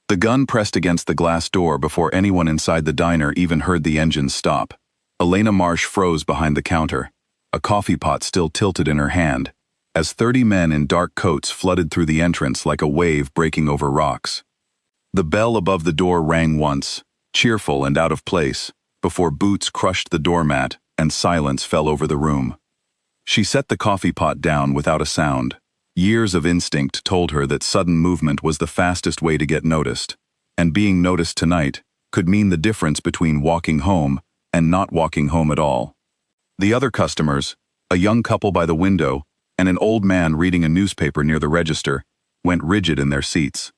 The gun pressed against the glass door before anyone inside the diner even heard the engines stop. Elena Marsh froze behind the counter, a coffee pot still tilted in her hand, as 30 men in dark coats flooded through the entrance like a wave breaking over rocks. The bell above the door rang once, cheerful and out of place, before boots crushed the doormat and silence fell over the room. She set the coffee pot down without a sound. Years of instinct told her that sudden movement was the fastest way to get noticed, and being noticed tonight could mean the difference between walking home and not walking home at all. The other customers, a young couple by the window and an old man reading a newspaper near the register, went rigid in their seats.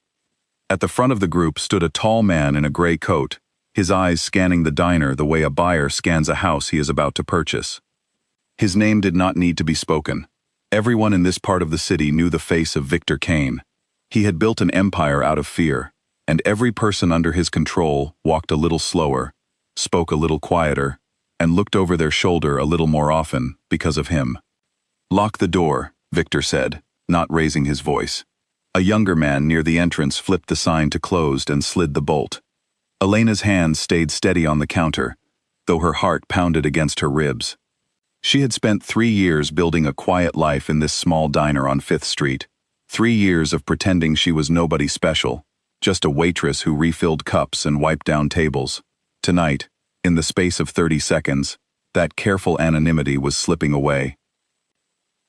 At the front of the group stood a tall man in a gray coat, his eyes scanning the diner the way a buyer scans a house he is about to purchase. His name did not need to be spoken. Everyone in this part of the city knew the face of Victor Kane. He had built an empire out of fear, and every person under his control walked a little slower, spoke a little quieter, and looked over their shoulder a little more often because of him. "Lock the door," Victor said, not raising his voice. A younger man near the entrance flipped the sign to closed and slid the bolt. Elena's hands stayed steady on the counter, though her heart pounded against her ribs. She had spent 3 years building a quiet life in this small diner on 5th Street. 3 years of pretending she was nobody special, just a waitress who refilled cups and wiped down tables. Tonight, in the space of 30 seconds, that careful anonymity was slipping away.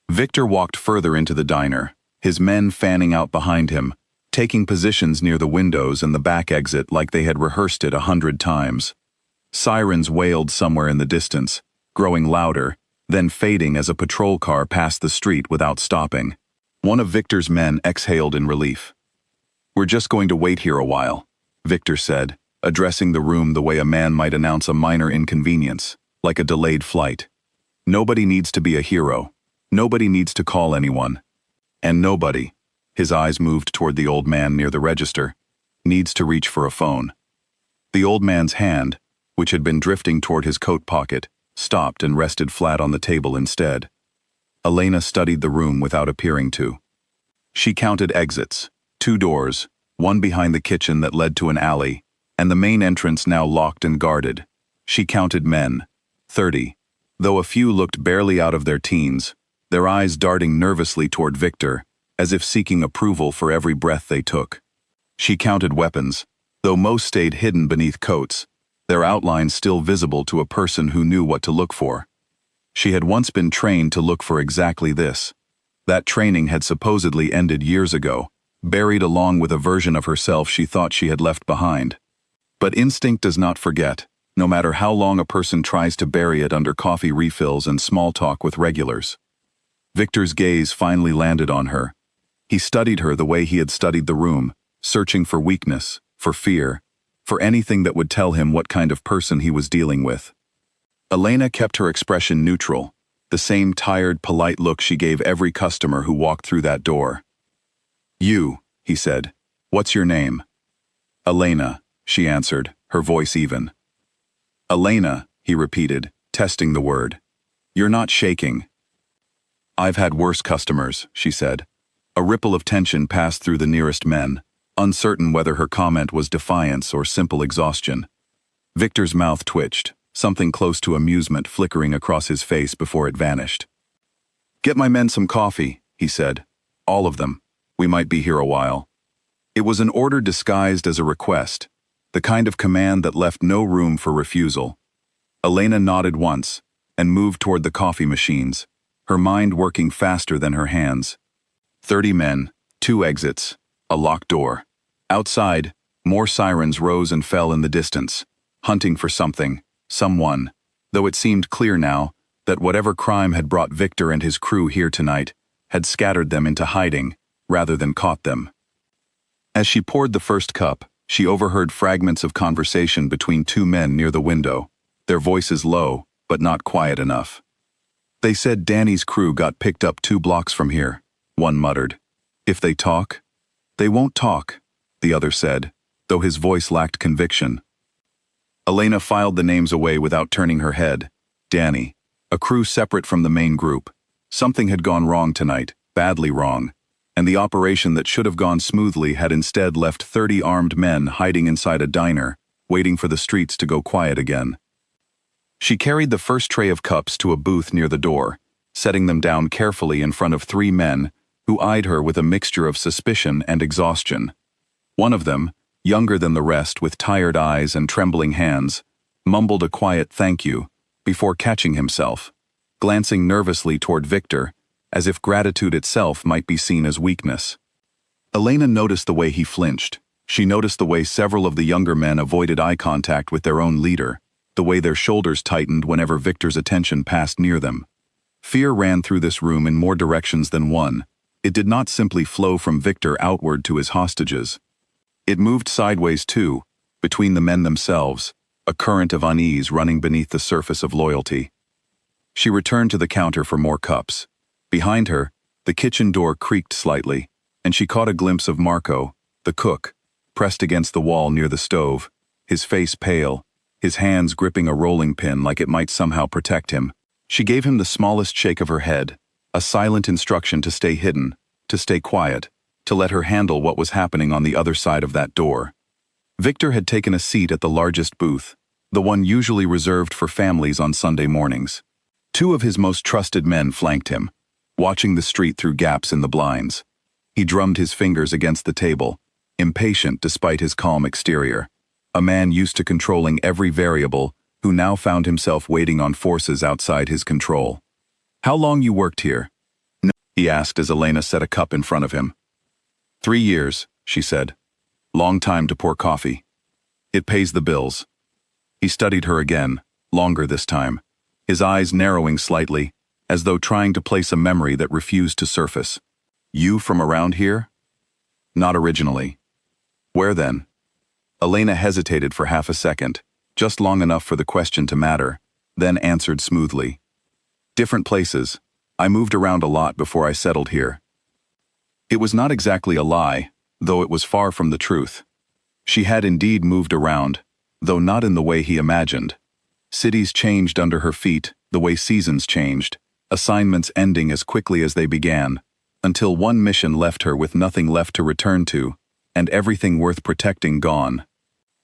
Victor walked further into the diner, his men fanning out behind him, taking positions near the windows and the back exit like they had rehearsed it 100 times. Sirens wailed somewhere in the distance, growing louder, then fading as a patrol car passed the street without stopping. One of Victor's men exhaled in relief. "We're just going to wait here a while," Victor said, addressing the room the way a man might announce a minor inconvenience, like a delayed flight. "Nobody needs to be a hero. Nobody needs to call anyone. And nobody," his eyes moved toward the old man near the register, "needs to reach for a phone." The old man's hand, which had been drifting toward his coat pocket, stopped and rested flat on the table instead. Elena studied the room without appearing to. She counted exits, 2 doors, one behind the kitchen that led to an alley, and the main entrance now locked and guarded. She counted men, 30, though a few looked barely out of their teens, their eyes darting nervously toward Victor, as if seeking approval for every breath they took. She counted weapons, though most stayed hidden beneath coats, their outlines still visible to a person who knew what to look for. She had once been trained to look for exactly this. That training had supposedly ended years ago, buried along with a version of herself she thought she had left behind. But instinct does not forget, no matter how long a person tries to bury it under coffee refills and small talk with regulars. Victor's gaze finally landed on her. He studied her the way he had studied the room, searching for weakness, for fear, for anything that would tell him what kind of person he was dealing with. Elena kept her expression neutral, the same tired, polite look she gave every customer who walked through that door. "You," he said. "What's your name?" "Elena," she answered, her voice even. "Elena," he repeated, testing the word. "You're not shaking." "I've had worse customers," she said. A ripple of tension passed through the nearest men, uncertain whether her comment was defiance or simple exhaustion. Victor's mouth twitched, something close to amusement flickering across his face before it vanished. "Get my men some coffee," he said. "All of them. We might be here a while." It was an order disguised as a request, the kind of command that left no room for refusal. Elena nodded once and moved toward the coffee machines, her mind working faster than her hands. 30 men, 2 exits, a locked door. Outside, more sirens rose and fell in the distance, hunting for something, someone, though it seemed clear now that whatever crime had brought Victor and his crew here tonight had scattered them into hiding rather than caught them. As she poured the first cup, she overheard fragments of conversation between 2 men near the window, their voices low, but not quiet enough. "They said Danny's crew got picked up 2 blocks from here," one muttered. "If they talk?" "They won't talk," the other said, though his voice lacked conviction. Elena filed the names away without turning her head. Danny, a crew separate from the main group. Something had gone wrong tonight, badly wrong, and the operation that should have gone smoothly had instead left 30 armed men hiding inside a diner, waiting for the streets to go quiet again. She carried the first tray of cups to a booth near the door, setting them down carefully in front of 3 men who eyed her with a mixture of suspicion and exhaustion. One of them, younger than the rest with tired eyes and trembling hands, mumbled a quiet thank you before catching himself, glancing nervously toward Victor, as if gratitude itself might be seen as weakness. Elena noticed the way he flinched. She noticed the way several of the younger men avoided eye contact with their own leader, the way their shoulders tightened whenever Victor's attention passed near them. Fear ran through this room in more directions than one. It did not simply flow from Victor outward to his hostages. It moved sideways too, between the men themselves, a current of unease running beneath the surface of loyalty. She returned to the counter for more cups. Behind her, the kitchen door creaked slightly, and she caught a glimpse of Marco, the cook, pressed against the wall near the stove, his face pale, his hands gripping a rolling pin like it might somehow protect him. She gave him the smallest shake of her head, a silent instruction to stay hidden, to stay quiet, to let her handle what was happening on the other side of that door. Victor had taken a seat at the largest booth, the one usually reserved for families on Sunday mornings. 2 of his most trusted men flanked him, watching the street through gaps in the blinds. He drummed his fingers against the table, impatient despite his calm exterior, a man used to controlling every variable who now found himself waiting on forces outside his control. "How long you worked here?" "No," he asked as Elena set a cup in front of him. 3 years, she said. "Long time to pour coffee. It pays the bills." He studied her again, longer this time, his eyes narrowing slightly, as though trying to place a memory that refused to surface. "You from around here?" "Not originally." "Where then?" Elena hesitated for half a second, just long enough for the question to matter, then answered smoothly. "Different places. I moved around a lot before I settled here." It was not exactly a lie, though it was far from the truth. She had indeed moved around, though not in the way he imagined. Cities changed under her feet, the way seasons changed, assignments ending as quickly as they began, until one mission left her with nothing left to return to, and everything worth protecting gone.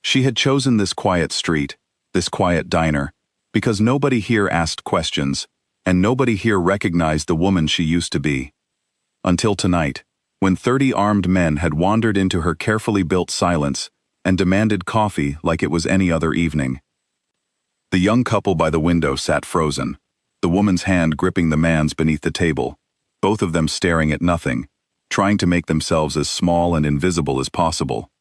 She had chosen this quiet street, this quiet diner, because nobody here asked questions, and nobody here recognized the woman she used to be. Until tonight, when 30 armed men had wandered into her carefully built silence and demanded coffee like it was any other evening. The young couple by the window sat frozen, the woman's hand gripping the man's beneath the table, both of them staring at nothing, trying to make themselves as small and invisible as possible.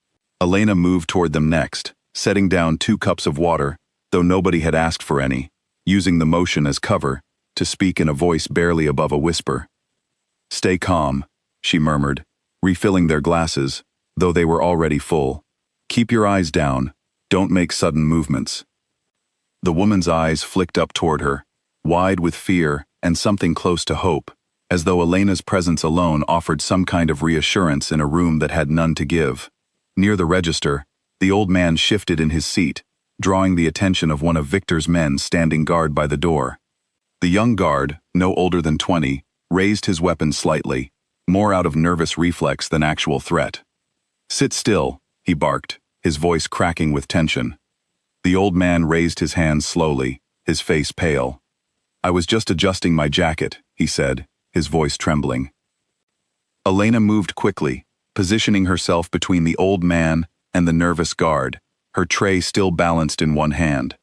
Elena moved toward them next, setting down 2 cups of water, though nobody had asked for any, using the motion as cover, to speak in a voice barely above a whisper. "Stay calm," she murmured, refilling their glasses, though they were already full. "Keep your eyes down, don't make sudden movements." The woman's eyes flicked up toward her, wide with fear and something close to hope, as though Elena's presence alone offered some kind of reassurance in a room that had none to give. Near the register, the old man shifted in his seat, drawing the attention of one of Victor's men standing guard by the door. The young guard, no older than 20, raised his weapon slightly, more out of nervous reflex than actual threat. "Sit still," he barked, his voice cracking with tension. The old man raised his hands slowly, his face pale. "I was just adjusting my jacket," he said, his voice trembling. Elena moved quickly, positioning herself between the old man and the nervous guard, her tray still balanced in one hand.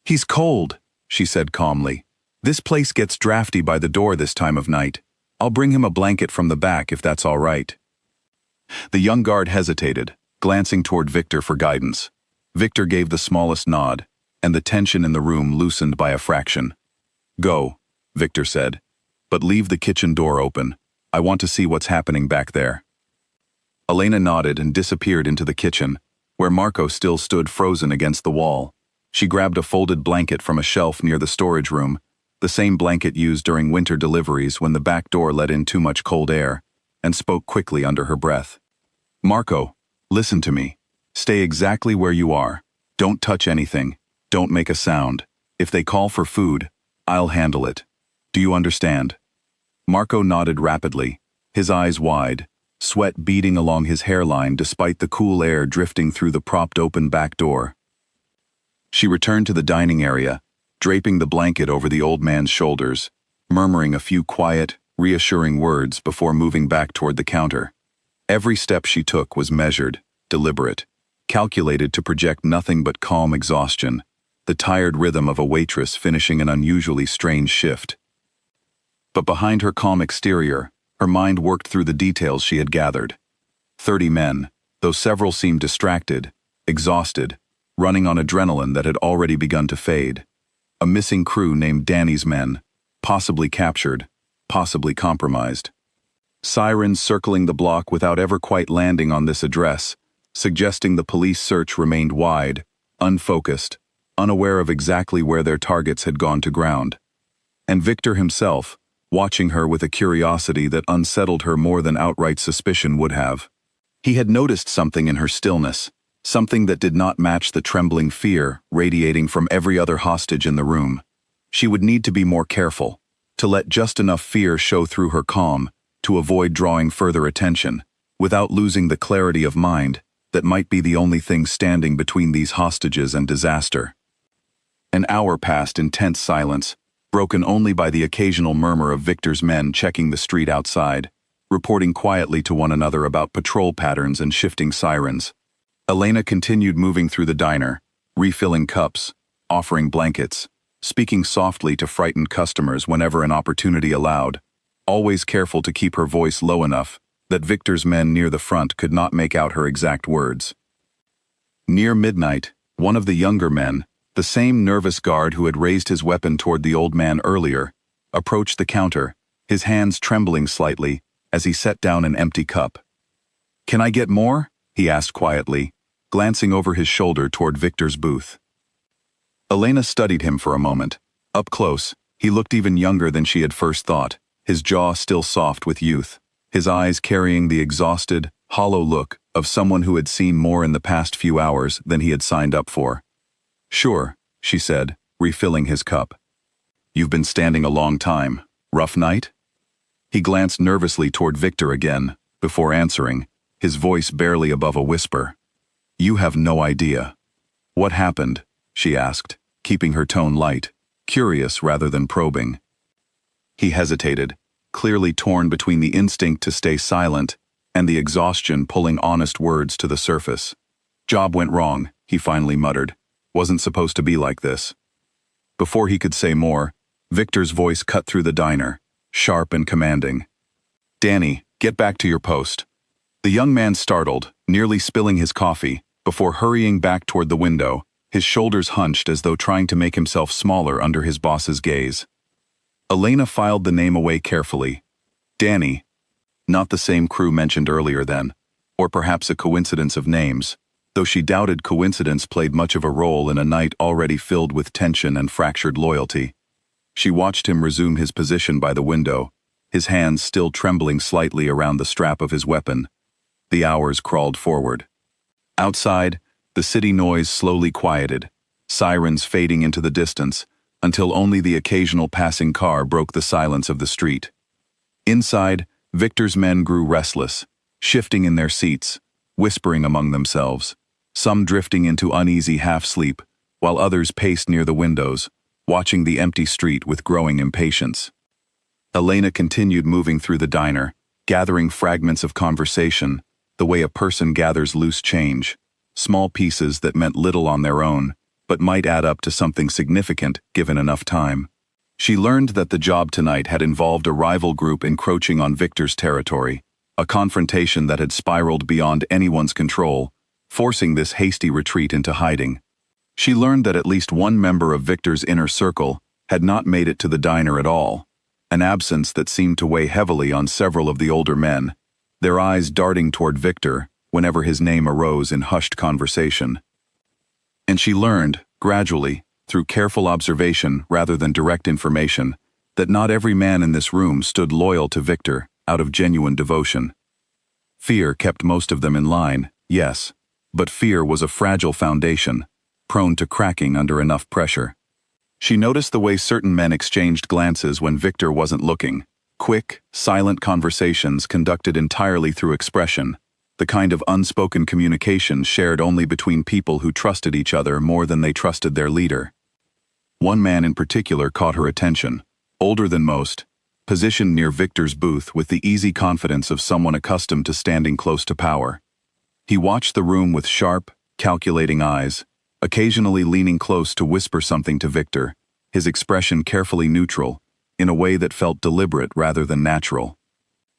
"He's cold," she said calmly. "This place gets drafty by the door this time of night. I'll bring him a blanket from the back if that's all right." The young guard hesitated, glancing toward Victor for guidance. Victor gave the smallest nod, and the tension in the room loosened by a fraction. "Go," Victor said, "but leave the kitchen door open. I want to see what's happening back there." Elena nodded and disappeared into the kitchen, where Marco still stood frozen against the wall. She grabbed a folded blanket from a shelf near the storage room, the same blanket used during winter deliveries when the back door let in too much cold air, and spoke quickly under her breath. "Marco, listen to me. Stay exactly where you are. Don't touch anything. Don't make a sound. If they call for food, I'll handle it. Do you understand?" Marco nodded rapidly, his eyes wide, sweat beading along his hairline despite the cool air drifting through the propped-open back door. She returned to the dining area, draping the blanket over the old man's shoulders, murmuring a few quiet, reassuring words before moving back toward the counter. Every step she took was measured, deliberate, calculated to project nothing but calm exhaustion, the tired rhythm of a waitress finishing an unusually strange shift. But behind her calm exterior, her mind worked through the details she had gathered. 30 men, though several seemed distracted, exhausted, running on adrenaline that had already begun to fade. A missing crew named Danny's men, possibly captured, possibly compromised. Sirens circling the block without ever quite landing on this address, suggesting the police search remained wide, unfocused, unaware of exactly where their targets had gone to ground. And Victor himself, watching her with a curiosity that unsettled her more than outright suspicion would have. He had noticed something in her stillness, something that did not match the trembling fear radiating from every other hostage in the room. She would need to be more careful, to let just enough fear show through her calm, to avoid drawing further attention, without losing the clarity of mind that might be the only thing standing between these hostages and disaster. An hour passed in tense silence, broken only by the occasional murmur of Victor's men checking the street outside, reporting quietly to one another about patrol patterns and shifting sirens. Elena continued moving through the diner, refilling cups, offering blankets, speaking softly to frightened customers whenever an opportunity allowed, always careful to keep her voice low enough that Victor's men near the front could not make out her exact words. Near midnight, one of the younger men, the same nervous guard who had raised his weapon toward the old man earlier, approached the counter, his hands trembling slightly as he set down an empty cup. "Can I get more?" he asked quietly, glancing over his shoulder toward Victor's booth. Elena studied him for a moment. Up close, he looked even younger than she had first thought, his jaw still soft with youth, his eyes carrying the exhausted, hollow look of someone who had seen more in the past few hours than he had signed up for. "Sure," she said, refilling his cup. "You've been standing a long time. Rough night?" He glanced nervously toward Victor again, before answering, his voice barely above a whisper. "You have no idea." "What happened?" she asked, keeping her tone light, curious rather than probing. He hesitated, clearly torn between the instinct to stay silent and the exhaustion pulling honest words to the surface. "Job went wrong," he finally muttered. "Wasn't supposed to be like this." Before he could say more, Victor's voice cut through the diner, sharp and commanding. "Danny, get back to your post." The young man startled, nearly spilling his coffee, before hurrying back toward the window, his shoulders hunched as though trying to make himself smaller under his boss's gaze. Elena filed the name away carefully. Danny. Not the same crew mentioned earlier then, or perhaps a coincidence of names, though she doubted coincidence played much of a role in a night already filled with tension and fractured loyalty. She watched him resume his position by the window, his hands still trembling slightly around the strap of his weapon. The hours crawled forward. Outside, the city noise slowly quieted, sirens fading into the distance, until only the occasional passing car broke the silence of the street. Inside, Victor's men grew restless, shifting in their seats, whispering among themselves, some drifting into uneasy half-sleep, while others paced near the windows, watching the empty street with growing impatience. Elena continued moving through the diner, gathering fragments of conversation, the way a person gathers loose change, small pieces that meant little on their own, but might add up to something significant given enough time. She learned that the job tonight had involved a rival group encroaching on Victor's territory, a confrontation that had spiraled beyond anyone's control, forcing this hasty retreat into hiding. She learned that at least one member of Victor's inner circle had not made it to the diner at all, an absence that seemed to weigh heavily on several of the older men, their eyes darting toward Victor whenever his name arose in hushed conversation. And she learned, gradually, through careful observation rather than direct information, that not every man in this room stood loyal to Victor out of genuine devotion. Fear kept most of them in line, yes, but fear was a fragile foundation, prone to cracking under enough pressure. She noticed the way certain men exchanged glances when Victor wasn't looking, Quick, silent conversations conducted entirely through expression, the kind of unspoken communication shared only between people who trusted each other more than they trusted their leader. One man in particular caught her attention, older than most, positioned near Victor's booth with the easy confidence of someone accustomed to standing close to power. He watched the room with sharp, calculating eyes, occasionally leaning close to whisper something to Victor, his expression carefully neutral, in a way that felt deliberate rather than natural.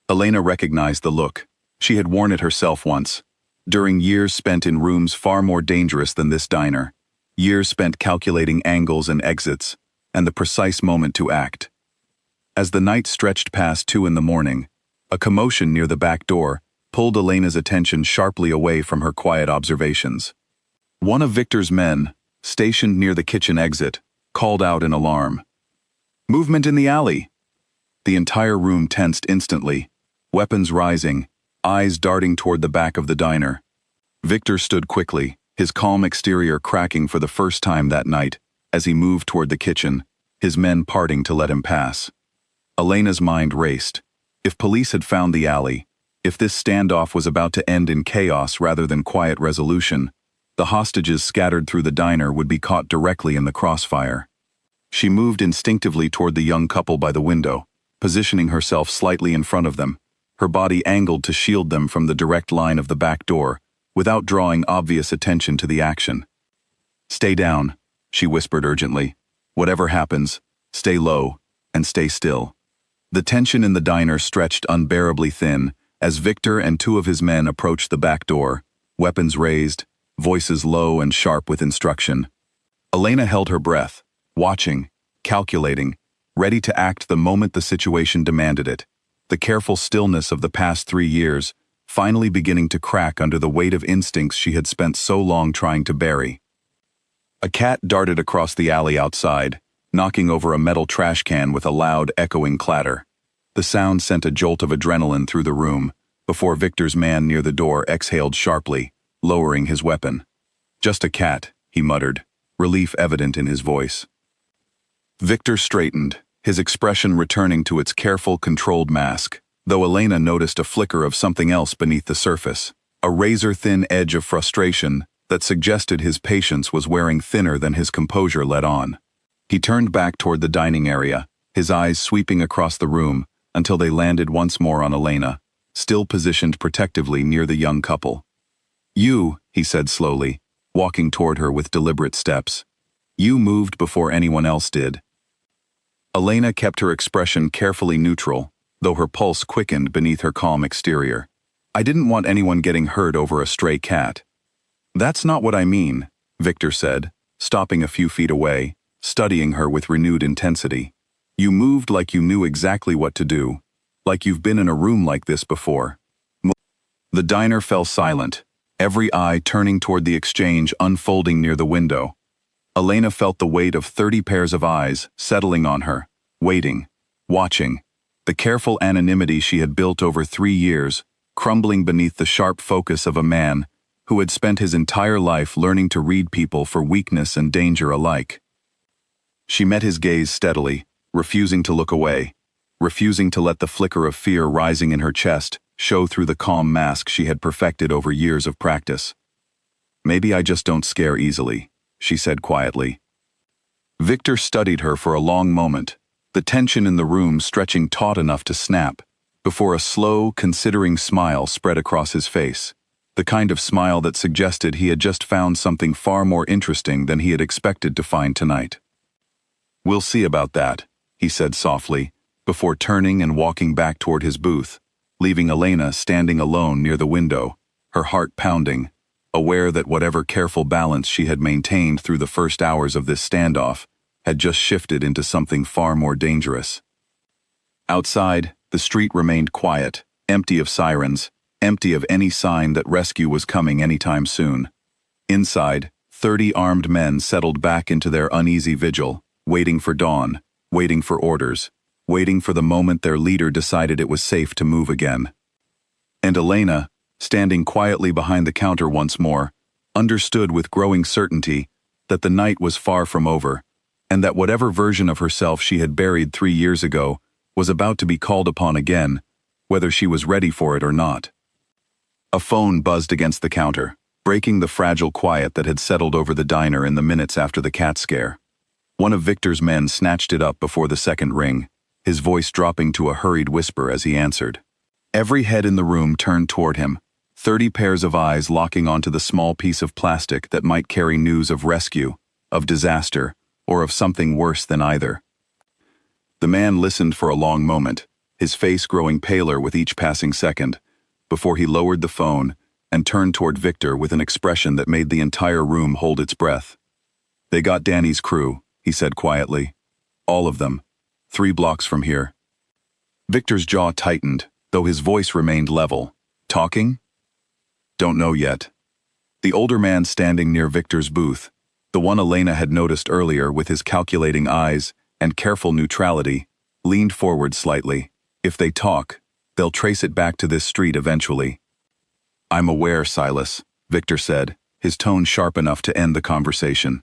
Elena recognized the look. She had worn it herself once, during years spent in rooms far more dangerous than this diner, years spent calculating angles and exits, and the precise moment to act. As the night stretched past 2 a.m, a commotion near the back door pulled Elena's attention sharply away from her quiet observations. One of Victor's men, stationed near the kitchen exit, called out in alarm. "Movement in the alley!" The entire room tensed instantly, weapons rising, eyes darting toward the back of the diner. Victor stood quickly, his calm exterior cracking for the first time that night, as he moved toward the kitchen, his men parting to let him pass. Elena's mind raced. If police had found the alley, if this standoff was about to end in chaos rather than quiet resolution, the hostages scattered through the diner would be caught directly in the crossfire. She moved instinctively toward the young couple by the window, positioning herself slightly in front of them, her body angled to shield them from the direct line of the back door, without drawing obvious attention to the action. "Stay down," she whispered urgently. "Whatever happens, stay low, and stay still." The tension in the diner stretched unbearably thin as Victor and 2 of his men approached the back door, weapons raised, voices low and sharp with instruction. Elena held her breath, watching, calculating, ready to act the moment the situation demanded it, the careful stillness of the past 3 years finally beginning to crack under the weight of instincts she had spent so long trying to bury. A cat darted across the alley outside, knocking over a metal trash can with a loud, echoing clatter. The sound sent a jolt of adrenaline through the room, before Victor's man near the door exhaled sharply, lowering his weapon. "Just a cat," he muttered, relief evident in his voice. Victor straightened, his expression returning to its careful, controlled mask, though Elena noticed a flicker of something else beneath the surface, a razor-thin edge of frustration that suggested his patience was wearing thinner than his composure let on. He turned back toward the dining area, his eyes sweeping across the room until they landed once more on Elena, still positioned protectively near the young couple. "You," he said slowly, walking toward her with deliberate steps. "You moved before anyone else did." Elena kept her expression carefully neutral, though her pulse quickened beneath her calm exterior. "I didn't want anyone getting hurt over a stray cat." "That's not what I mean," Victor said, stopping a few feet away, studying her with renewed intensity. "You moved like you knew exactly what to do, like you've been in a room like this before." The diner fell silent, every eye turning toward the exchange unfolding near the window. Elena felt the weight of 30 pairs of eyes settling on her, waiting, watching, the careful anonymity she had built over 3 years, crumbling beneath the sharp focus of a man who had spent his entire life learning to read people for weakness and danger alike. She met his gaze steadily, refusing to look away, refusing to let the flicker of fear rising in her chest show through the calm mask she had perfected over years of practice. "Maybe I just don't scare easily," she said quietly. Victor studied her for a long moment, the tension in the room stretching taut enough to snap, before a slow, considering smile spread across his face, the kind of smile that suggested he had just found something far more interesting than he had expected to find tonight. "We'll see about that," he said softly, before turning and walking back toward his booth, leaving Elena standing alone near the window, her heart pounding, aware that whatever careful balance she had maintained through the first hours of this standoff had just shifted into something far more dangerous. Outside, the street remained quiet, empty of sirens, empty of any sign that rescue was coming anytime soon. Inside, 30 armed men settled back into their uneasy vigil, waiting for dawn, waiting for orders, waiting for the moment their leader decided it was safe to move again. And Elena, standing quietly behind the counter once more, understood with growing certainty that the night was far from over, and that whatever version of herself she had buried 3 years ago was about to be called upon again, whether she was ready for it or not. A phone buzzed against the counter, breaking the fragile quiet that had settled over the diner in the minutes after the cat scare. One of Victor's men snatched it up before the second ring, his voice dropping to a hurried whisper as he answered. Every head in the room turned toward him, 30 pairs of eyes locking onto the small piece of plastic that might carry news of rescue, of disaster, or of something worse than either. The man listened for a long moment, his face growing paler with each passing second, before he lowered the phone and turned toward Victor with an expression that made the entire room hold its breath. "They got Danny's crew," he said quietly. "All of them. 3 blocks from here." Victor's jaw tightened, though his voice remained level. "Talking?" "Don't know yet." The older man standing near Victor's booth, the one Elena had noticed earlier with his calculating eyes and careful neutrality, leaned forward slightly. "If they talk, they'll trace it back to this street eventually." "I'm aware, Silas," Victor said, his tone sharp enough to end the conversation.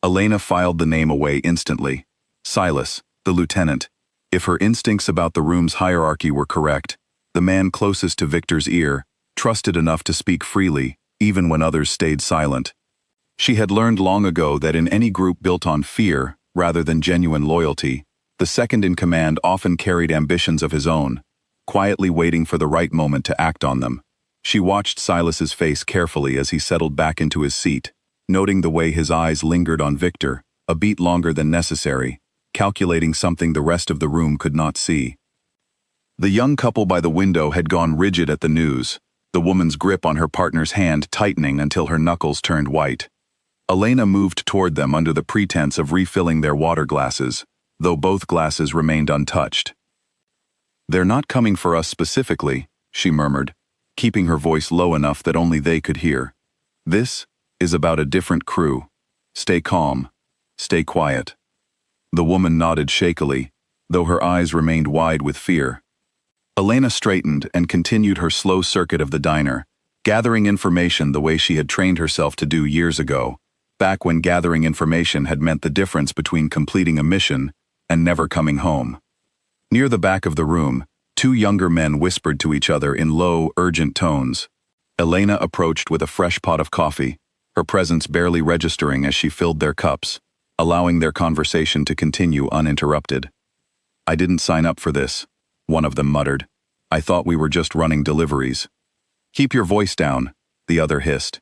Elena filed the name away instantly. Silas, the lieutenant. If her instincts about the room's hierarchy were correct, the man closest to Victor's ear trusted enough to speak freely, even when others stayed silent. She had learned long ago that in any group built on fear, rather than genuine loyalty, the second in command often carried ambitions of his own, quietly waiting for the right moment to act on them. She watched Silas's face carefully as he settled back into his seat, noting the way his eyes lingered on Victor, a beat longer than necessary, calculating something the rest of the room could not see. The young couple by the window had gone rigid at the news, the woman's grip on her partner's hand tightening until her knuckles turned white. Elena moved toward them under the pretense of refilling their water glasses, though both glasses remained untouched. "They're not coming for us specifically," she murmured, keeping her voice low enough that only they could hear. "This is about a different crew. Stay calm. Stay quiet." The woman nodded shakily, though her eyes remained wide with fear. Elena straightened and continued her slow circuit of the diner, gathering information the way she had trained herself to do years ago, back when gathering information had meant the difference between completing a mission and never coming home. Near the back of the room, 2 younger men whispered to each other in low, urgent tones. Elena approached with a fresh pot of coffee, her presence barely registering as she filled their cups, allowing their conversation to continue uninterrupted. "I didn't sign up for this," one of them muttered. "I thought we were just running deliveries." "Keep your voice down," the other hissed.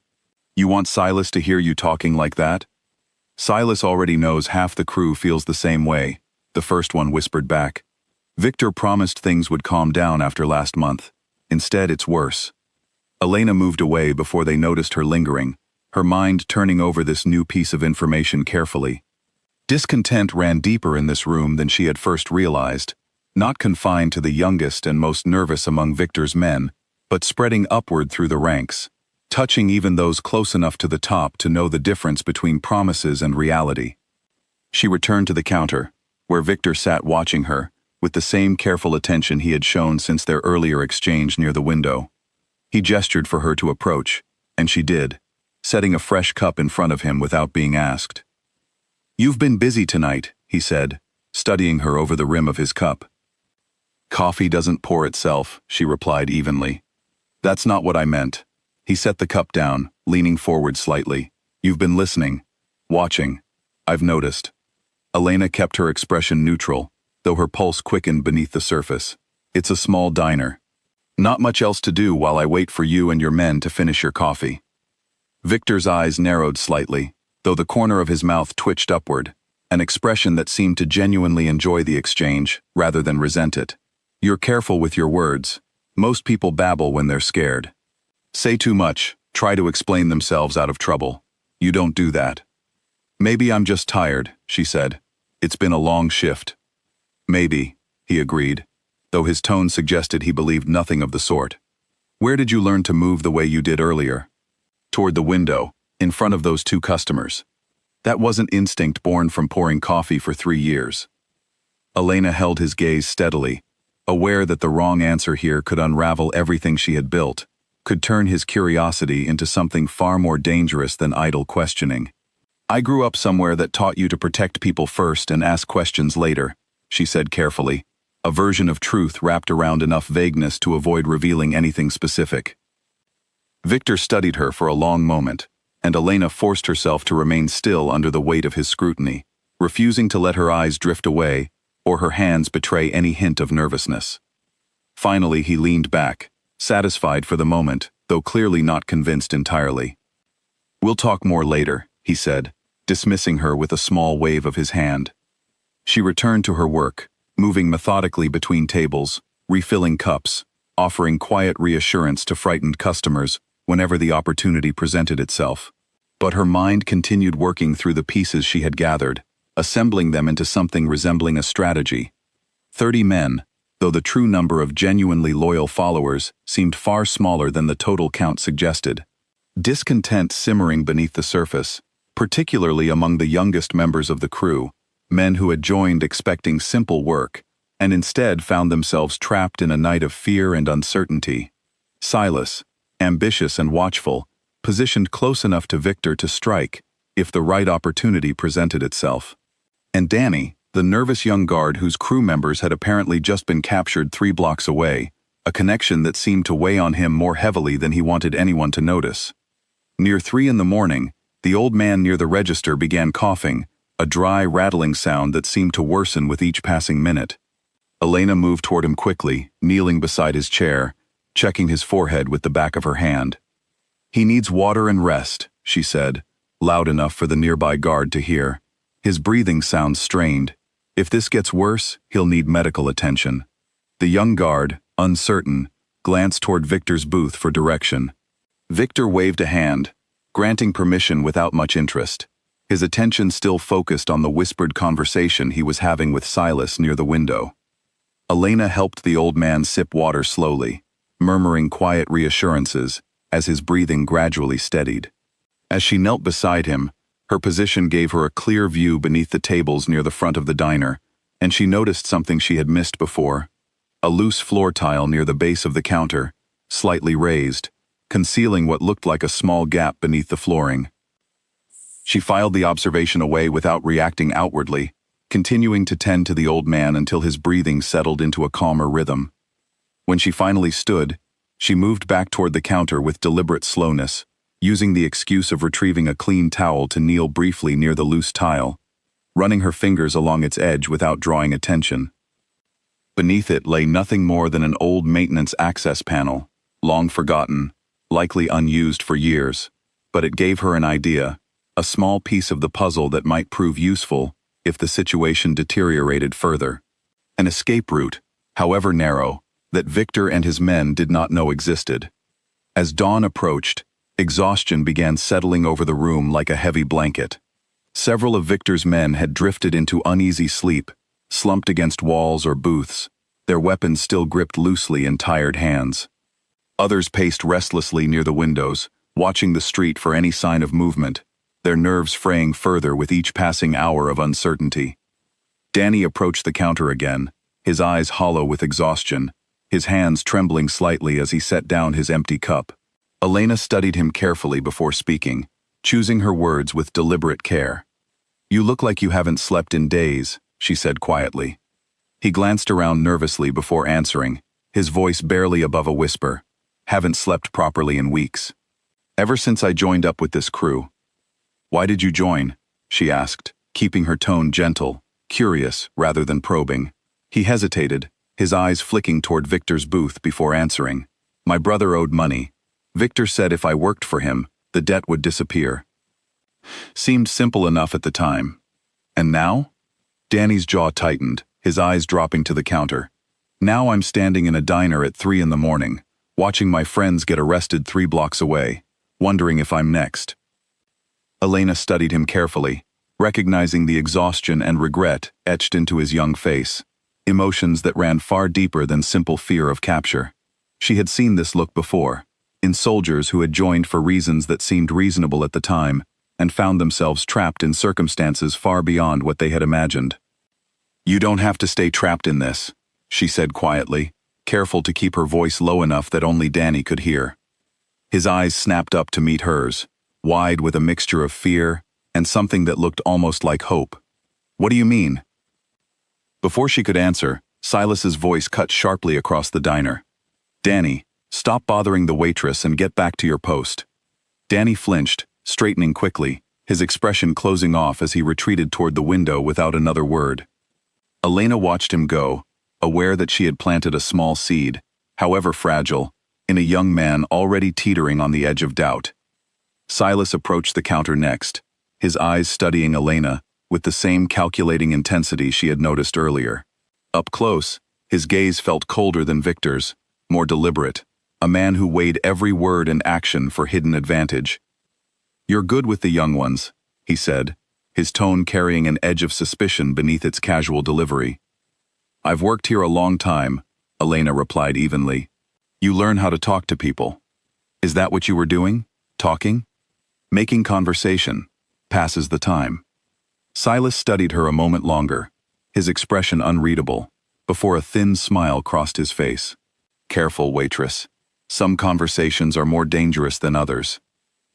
"You want Silas to hear you talking like that?" "Silas already knows half the crew feels the same way," the first one whispered back. "Victor promised things would calm down after last month. Instead, it's worse." Elena moved away before they noticed her lingering, her mind turning over this new piece of information carefully. Discontent ran deeper in this room than she had first realized, not confined to the youngest and most nervous among Victor's men, but spreading upward through the ranks, touching even those close enough to the top to know the difference between promises and reality. She returned to the counter, where Victor sat watching her, with the same careful attention he had shown since their earlier exchange near the window. He gestured for her to approach, and she did, setting a fresh cup in front of him without being asked. "You've been busy tonight," he said, studying her over the rim of his cup. "Coffee doesn't pour itself," she replied evenly. "That's not what I meant." He set the cup down, leaning forward slightly. "You've been listening, watching. I've noticed." Elena kept her expression neutral, though her pulse quickened beneath the surface. "It's a small diner. Not much else to do while I wait for you and your men to finish your coffee." Victor's eyes narrowed slightly, though the corner of his mouth twitched upward, an expression that seemed to genuinely enjoy the exchange rather than resent it. "You're careful with your words. Most people babble when they're scared. Say too much, try to explain themselves out of trouble. You don't do that." "Maybe I'm just tired," she said. "It's been a long shift." "Maybe," he agreed, though his tone suggested he believed nothing of the sort. "Where did you learn to move the way you did earlier?" "Toward the window, in front of those 2 customers. That wasn't instinct born from pouring coffee for 3 years." Elena held his gaze steadily, aware that the wrong answer here could unravel everything she had built, could turn his curiosity into something far more dangerous than idle questioning. "I grew up somewhere that taught you to protect people first and ask questions later," she said carefully, a version of truth wrapped around enough vagueness to avoid revealing anything specific. Victor studied her for a long moment, and Elena forced herself to remain still under the weight of his scrutiny, refusing to let her eyes drift away or her hands betray any hint of nervousness. Finally, he leaned back, satisfied for the moment, though clearly not convinced entirely. "We'll talk more later," he said, dismissing her with a small wave of his hand. She returned to her work, moving methodically between tables, refilling cups, offering quiet reassurance to frightened customers whenever the opportunity presented itself. But her mind continued working through the pieces she had gathered, assembling them into something resembling a strategy. 30 men, though the true number of genuinely loyal followers seemed far smaller than the total count suggested. Discontent simmering beneath the surface, particularly among the youngest members of the crew, men who had joined expecting simple work, and instead found themselves trapped in a night of fear and uncertainty. Silas, ambitious and watchful, positioned close enough to Victor to strike, if the right opportunity presented itself. And Danny, the nervous young guard whose crew members had apparently just been captured 3 blocks away, a connection that seemed to weigh on him more heavily than he wanted anyone to notice. Near 3 in the morning, the old man near the register began coughing, a dry, rattling sound that seemed to worsen with each passing minute. Elena moved toward him quickly, kneeling beside his chair, checking his forehead with the back of her hand. "He needs water and rest," she said, loud enough for the nearby guard to hear. "His breathing sounds strained. If this gets worse, he'll need medical attention." The young guard, uncertain, glanced toward Victor's booth for direction. Victor waved a hand, granting permission without much interest, his attention still focused on the whispered conversation he was having with Silas near the window. Elena helped the old man sip water slowly, murmuring quiet reassurances as his breathing gradually steadied. As she knelt beside him, her position gave her a clear view beneath the tables near the front of the diner, and she noticed something she had missed before: a loose floor tile near the base of the counter, slightly raised, concealing what looked like a small gap beneath the flooring. She filed the observation away without reacting outwardly, continuing to tend to the old man until his breathing settled into a calmer rhythm. When she finally stood, she moved back toward the counter with deliberate slowness, using the excuse of retrieving a clean towel to kneel briefly near the loose tile, running her fingers along its edge without drawing attention. Beneath it lay nothing more than an old maintenance access panel, long forgotten, likely unused for years, but it gave her an idea, a small piece of the puzzle that might prove useful if the situation deteriorated further. An escape route, however narrow, that Victor and his men did not know existed. As dawn approached, exhaustion began settling over the room like a heavy blanket. Several of Victor's men had drifted into uneasy sleep, slumped against walls or booths, their weapons still gripped loosely in tired hands. Others paced restlessly near the windows, watching the street for any sign of movement, their nerves fraying further with each passing hour of uncertainty. Danny approached the counter again, his eyes hollow with exhaustion, his hands trembling slightly as he set down his empty cup. Elena studied him carefully before speaking, choosing her words with deliberate care. "You look like you haven't slept in days," she said quietly. He glanced around nervously before answering, his voice barely above a whisper. "Haven't slept properly in weeks. Ever since I joined up with this crew." "Why did you join?" she asked, keeping her tone gentle, curious rather than probing. He hesitated, his eyes flicking toward Victor's booth before answering. "My brother owed money. Victor said if I worked for him, the debt would disappear." Seemed simple enough at the time. And now? Danny's jaw tightened, his eyes dropping to the counter. "Now I'm standing in a diner at 3 in the morning, watching my friends get arrested 3 blocks away, wondering if I'm next." Elena studied him carefully, recognizing the exhaustion and regret etched into his young face, emotions that ran far deeper than simple fear of capture. She had seen this look before, in soldiers who had joined for reasons that seemed reasonable at the time, and found themselves trapped in circumstances far beyond what they had imagined. "You don't have to stay trapped in this," she said quietly, careful to keep her voice low enough that only Danny could hear. His eyes snapped up to meet hers, wide with a mixture of fear and something that looked almost like hope. "What do you mean?" Before she could answer, Silas's voice cut sharply across the diner. "Danny, stop bothering the waitress and get back to your post." Danny flinched, straightening quickly, his expression closing off as he retreated toward the window without another word. Elena watched him go, aware that she had planted a small seed, however fragile, in a young man already teetering on the edge of doubt. Silas approached the counter next, his eyes studying Elena with the same calculating intensity she had noticed earlier. Up close, his gaze felt colder than Victor's, more deliberate, a man who weighed every word and action for hidden advantage. "You're good with the young ones," he said, his tone carrying an edge of suspicion beneath its casual delivery. "I've worked here a long time," Elena replied evenly. "You learn how to talk to people. Is that what you were doing? Talking? Making conversation. Passes the time." Silas studied her a moment longer, his expression unreadable, before a thin smile crossed his face. "Careful, waitress. Some conversations are more dangerous than others."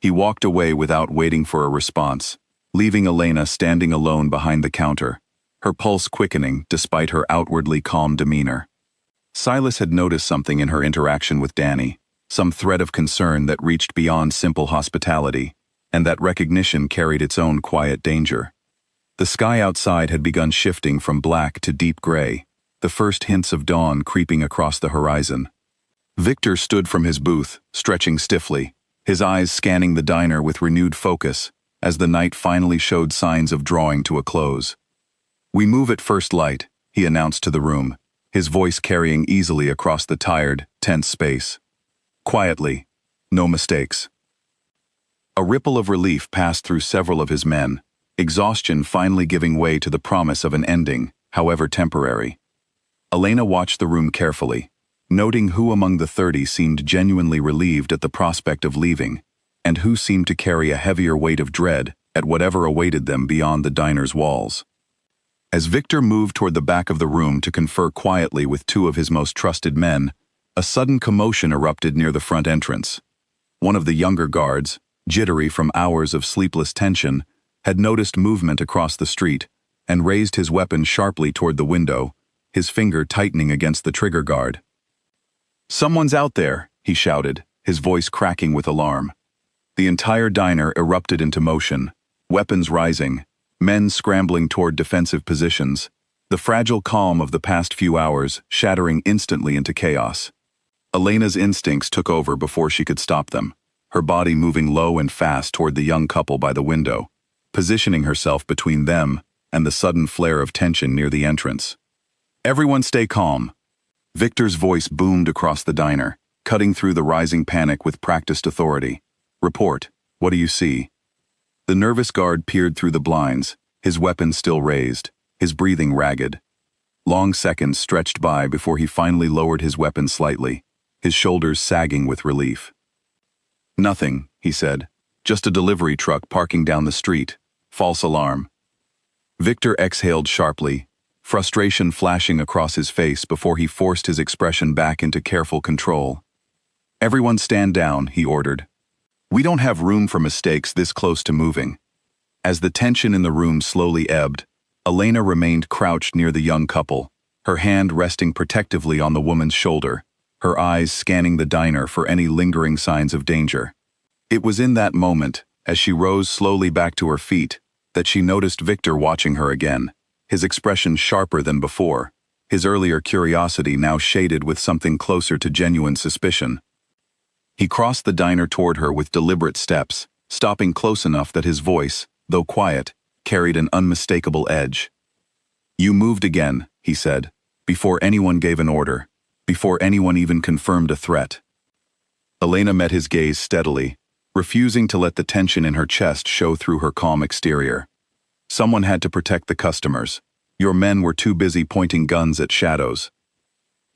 He walked away without waiting for a response, leaving Elena standing alone behind the counter, her pulse quickening despite her outwardly calm demeanor. Silas had noticed something in her interaction with Danny, some thread of concern that reached beyond simple hospitality, and that recognition carried its own quiet danger. The sky outside had begun shifting from black to deep gray, the first hints of dawn creeping across the horizon. Victor stood from his booth, stretching stiffly, his eyes scanning the diner with renewed focus, as the night finally showed signs of drawing to a close. "We move at first light," he announced to the room, his voice carrying easily across the tired, tense space. "Quietly. No mistakes." A ripple of relief passed through several of his men, exhaustion finally giving way to the promise of an ending, however temporary. Elena watched the room carefully, noting who among the 30 seemed genuinely relieved at the prospect of leaving, and who seemed to carry a heavier weight of dread at whatever awaited them beyond the diner's walls. As Victor moved toward the back of the room to confer quietly with two of his most trusted men, a sudden commotion erupted near the front entrance. One of the younger guards, jittery from hours of sleepless tension, had noticed movement across the street and raised his weapon sharply toward the window, his finger tightening against the trigger guard. "Someone's out there," he shouted, his voice cracking with alarm. The entire diner erupted into motion, weapons rising, men scrambling toward defensive positions, the fragile calm of the past few hours shattering instantly into chaos. Elena's instincts took over before she could stop them, her body moving low and fast toward the young couple by the window, positioning herself between them and the sudden flare of tension near the entrance. "Everyone stay calm." Victor's voice boomed across the diner, cutting through the rising panic with practiced authority. "Report. What do you see?" The nervous guard peered through the blinds, his weapon still raised, his breathing ragged. Long seconds stretched by before he finally lowered his weapon slightly, his shoulders sagging with relief. "Nothing," he said. "Just a delivery truck parking down the street. False alarm." Victor exhaled sharply, frustration flashing across his face before he forced his expression back into careful control. "Everyone stand down," he ordered. "We don't have room for mistakes this close to moving." As the tension in the room slowly ebbed, Elena remained crouched near the young couple, her hand resting protectively on the woman's shoulder, her eyes scanning the diner for any lingering signs of danger. It was in that moment, as she rose slowly back to her feet, that she noticed Victor watching her again, his expression sharper than before, his earlier curiosity now shaded with something closer to genuine suspicion. He crossed the diner toward her with deliberate steps, stopping close enough that his voice, though quiet, carried an unmistakable edge. "You moved again," he said, before anyone gave an order, before anyone even confirmed a threat. Elena met his gaze steadily, refusing to let the tension in her chest show through her calm exterior. "Someone had to protect the customers. Your men were too busy pointing guns at shadows."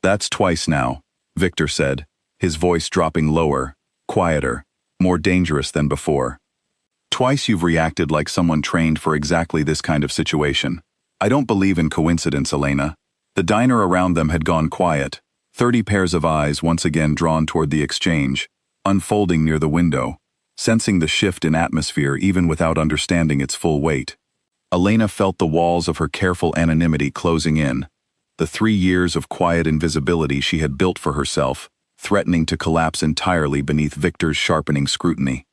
"That's twice now," Victor said, his voice dropping lower, quieter, more dangerous than before. "Twice you've reacted like someone trained for exactly this kind of situation. I don't believe in coincidence, Elena." The diner around them had gone quiet, 30 pairs of eyes once again drawn toward the exchange, unfolding near the window, sensing the shift in atmosphere even without understanding its full weight. Elena felt the walls of her careful anonymity closing in, the 3 years of quiet invisibility she had built for herself, threatening to collapse entirely beneath Victor's sharpening scrutiny.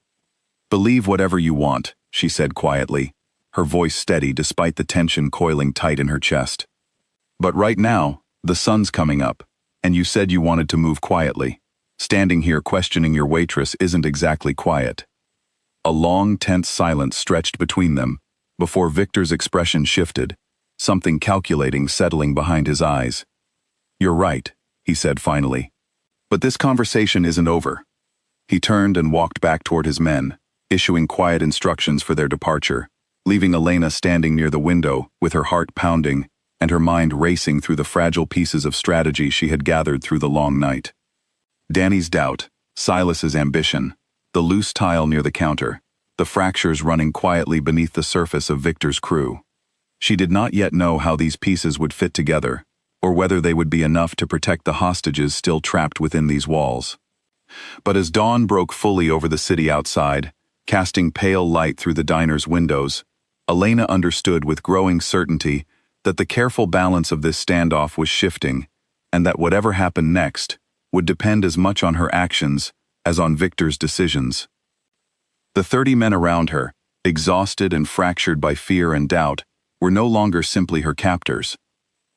"Believe whatever you want," she said quietly, her voice steady despite the tension coiling tight in her chest. "But right now, the sun's coming up, and you said you wanted to move quietly. Standing here questioning your waitress isn't exactly quiet." A long, tense silence stretched between them, before Victor's expression shifted, something calculating settling behind his eyes. "You're right," he said finally. "But this conversation isn't over." He turned and walked back toward his men, issuing quiet instructions for their departure, leaving Elena standing near the window with her heart pounding and her mind racing through the fragile pieces of strategy she had gathered through the long night. Danny's doubt, Silas's ambition, the loose tile near the counter, the fractures running quietly beneath the surface of Victor's crew. She did not yet know how these pieces would fit together, or whether they would be enough to protect the hostages still trapped within these walls. But as dawn broke fully over the city outside, casting pale light through the diner's windows, Elena understood with growing certainty that the careful balance of this standoff was shifting, and that whatever happened next would depend as much on her actions as on Victor's decisions. The 30 men around her, exhausted and fractured by fear and doubt, were no longer simply her captors.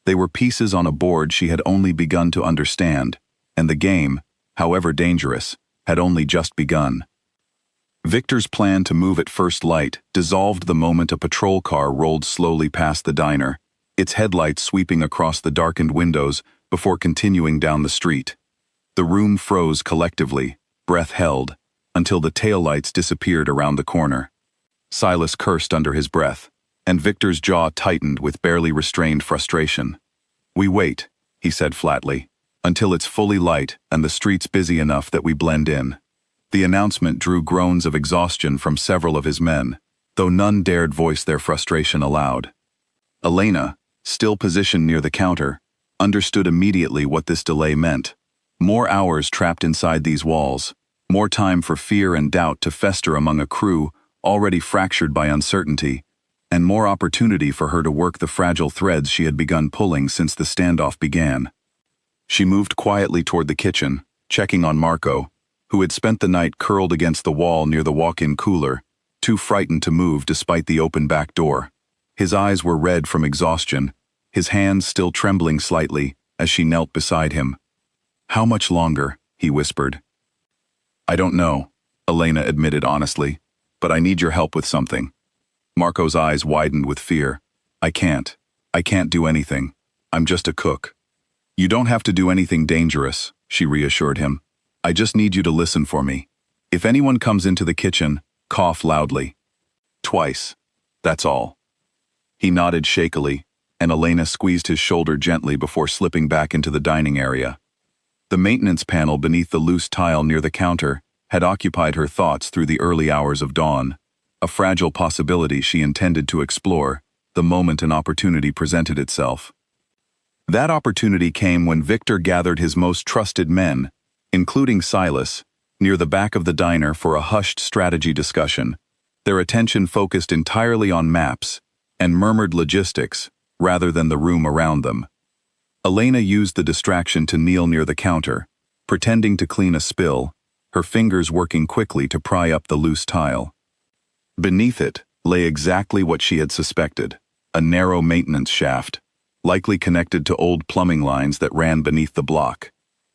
They were pieces on a board she had only begun to understand, and the game, however dangerous, had only just begun. Victor's plan to move at first light dissolved the moment a patrol car rolled slowly past the diner, its headlights sweeping across the darkened windows before continuing down the street. The room froze collectively, breath held, until the taillights disappeared around the corner. Silas cursed under his breath, and Victor's jaw tightened with barely restrained frustration. "We wait," he said flatly, "until it's fully light and the streets busy enough that we blend in." The announcement drew groans of exhaustion from several of his men, though none dared voice their frustration aloud. Elena, still positioned near the counter, understood immediately what this delay meant. More hours trapped inside these walls, more time for fear and doubt to fester among a crew already fractured by uncertainty, and more opportunity for her to work the fragile threads she had begun pulling since the standoff began. She moved quietly toward the kitchen, checking on Marco, who had spent the night curled against the wall near the walk-in cooler, too frightened to move despite the open back door. His eyes were red from exhaustion, his hands still trembling slightly as she knelt beside him. "How much longer?" he whispered. "I don't know," Elena admitted honestly, "but I need your help with something." Marco's eyes widened with fear. I can't do anything. I'm just a cook." "You don't have to do anything dangerous," she reassured him. "I just need you to listen for me. If anyone comes into the kitchen, cough loudly. Twice. That's all." He nodded shakily, and Elena squeezed his shoulder gently before slipping back into the dining area. The maintenance panel beneath the loose tile near the counter had occupied her thoughts through the early hours of dawn, a fragile possibility she intended to explore the moment an opportunity presented itself. That opportunity came when Victor gathered his most trusted men, including Silas, near the back of the diner for a hushed strategy discussion, their attention focused entirely on maps and murmured logistics rather than the room around them. Elena used the distraction to kneel near the counter, pretending to clean a spill, her fingers working quickly to pry up the loose tile. Beneath it lay exactly what she had suspected, a narrow maintenance shaft, likely connected to old plumbing lines that ran beneath the block.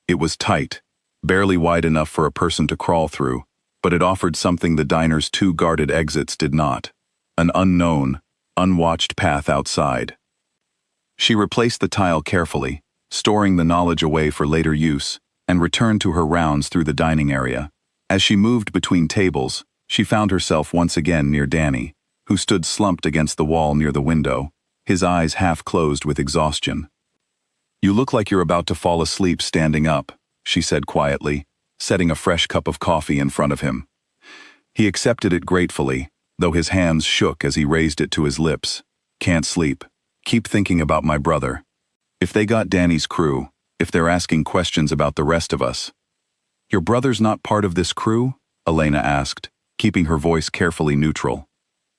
It was tight, barely wide enough for a person to crawl through, but it offered something the diner's 2 guarded exits did not: an unknown, unwatched path outside. She replaced the tile carefully, storing the knowledge away for later use, and returned to her rounds through the dining area. As she moved between tables, she found herself once again near Danny, who stood slumped against the wall near the window, his eyes half closed with exhaustion. "You look like you're about to fall asleep standing up," she said quietly, setting a fresh cup of coffee in front of him. He accepted it gratefully, though his hands shook as he raised it to his lips. "Can't sleep. Keep thinking about my brother. If they got Danny's crew, if they're asking questions about the rest of us." "Your brother's not part of this crew?" Elena asked, keeping her voice carefully neutral.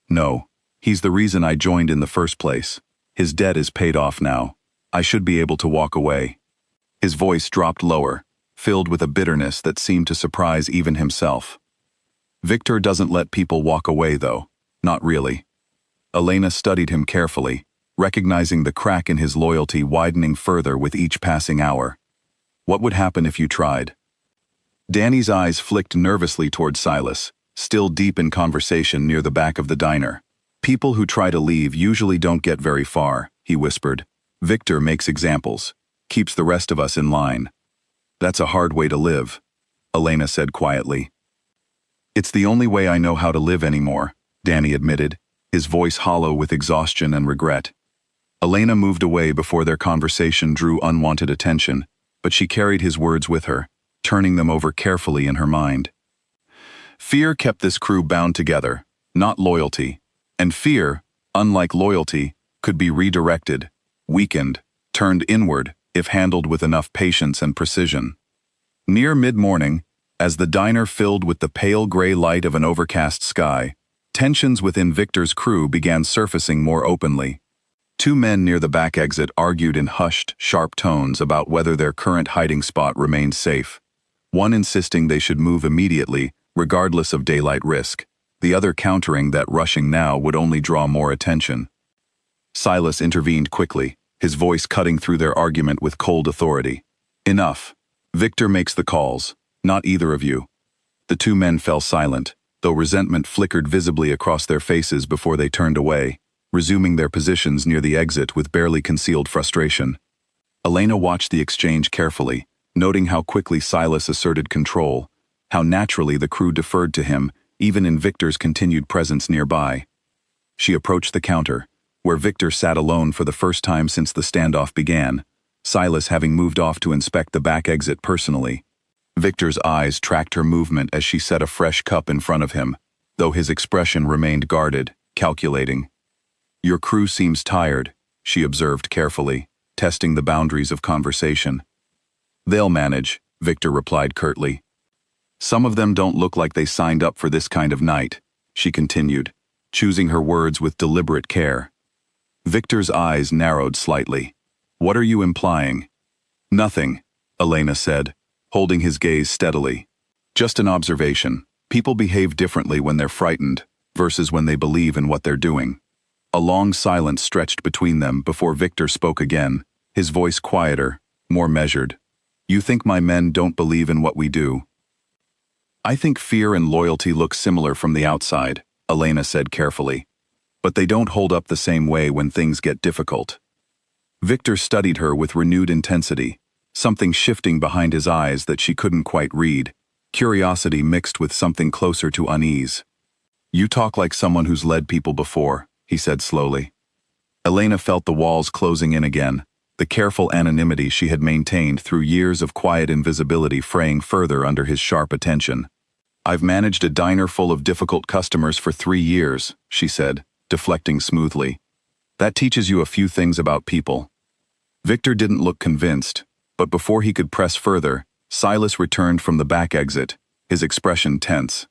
"No. He's the reason I joined in the first place. His debt is paid off now. I should be able to walk away. His voice dropped lower, filled with a bitterness that seemed to surprise even himself. Victor doesn't let people walk away, though. Not really. Elena studied him carefully, recognizing the crack in his loyalty widening further with each passing hour. What would happen if you tried? Danny's eyes flicked nervously toward Silas, still deep in conversation near the back of the diner. People who try to leave usually don't get very far, he whispered. Victor makes examples, keeps the rest of us in line. That's a hard way to live, Elena said quietly. It's the only way I know how to live anymore, Danny admitted, his voice hollow with exhaustion and regret. Elena moved away before their conversation drew unwanted attention, but she carried his words with her, turning them over carefully in her mind. Fear kept this crew bound together, not loyalty. And fear, unlike loyalty, could be redirected, weakened, turned inward if handled with enough patience and precision. Near mid-morning, as the diner filled with the pale gray light of an overcast sky, tensions within Victor's crew began surfacing more openly. Two men near the back exit argued in hushed, sharp tones about whether their current hiding spot remained safe, one insisting they should move immediately, regardless of daylight risk, the other countering that rushing now would only draw more attention. Silas intervened quickly, his voice cutting through their argument with cold authority. Enough. Victor makes the calls, not either of you. The two men fell silent, though resentment flickered visibly across their faces before they turned away, resuming their positions near the exit with barely concealed frustration. Elena watched the exchange carefully, noting how quickly Silas asserted control, how naturally the crew deferred to him, even in Victor's continued presence nearby. She approached the counter, where Victor sat alone for the first time since the standoff began, Silas having moved off to inspect the back exit personally. Victor's eyes tracked her movement as she set a fresh cup in front of him, though his expression remained guarded, calculating. Your crew seems tired, she observed carefully, testing the boundaries of conversation. They'll manage, Victor replied curtly. Some of them don't look like they signed up for this kind of night, she continued, choosing her words with deliberate care. Victor's eyes narrowed slightly. What are you implying? Nothing, Elena said, holding his gaze steadily. Just an observation. People behave differently when they're frightened versus when they believe in what they're doing. A long silence stretched between them before Victor spoke again, his voice quieter, more measured. You think my men don't believe in what we do? I think fear and loyalty look similar from the outside, Elena said carefully. But they don't hold up the same way when things get difficult. Victor studied her with renewed intensity, something shifting behind his eyes that she couldn't quite read, curiosity mixed with something closer to unease. You talk like someone who's led people before, he said slowly. Elena felt the walls closing in again, the careful anonymity she had maintained through years of quiet invisibility fraying further under his sharp attention. I've managed a diner full of difficult customers for 3 years, she said, deflecting smoothly. That teaches you a few things about people. Victor didn't look convinced, but before he could press further, Silas returned from the back exit, his expression tense.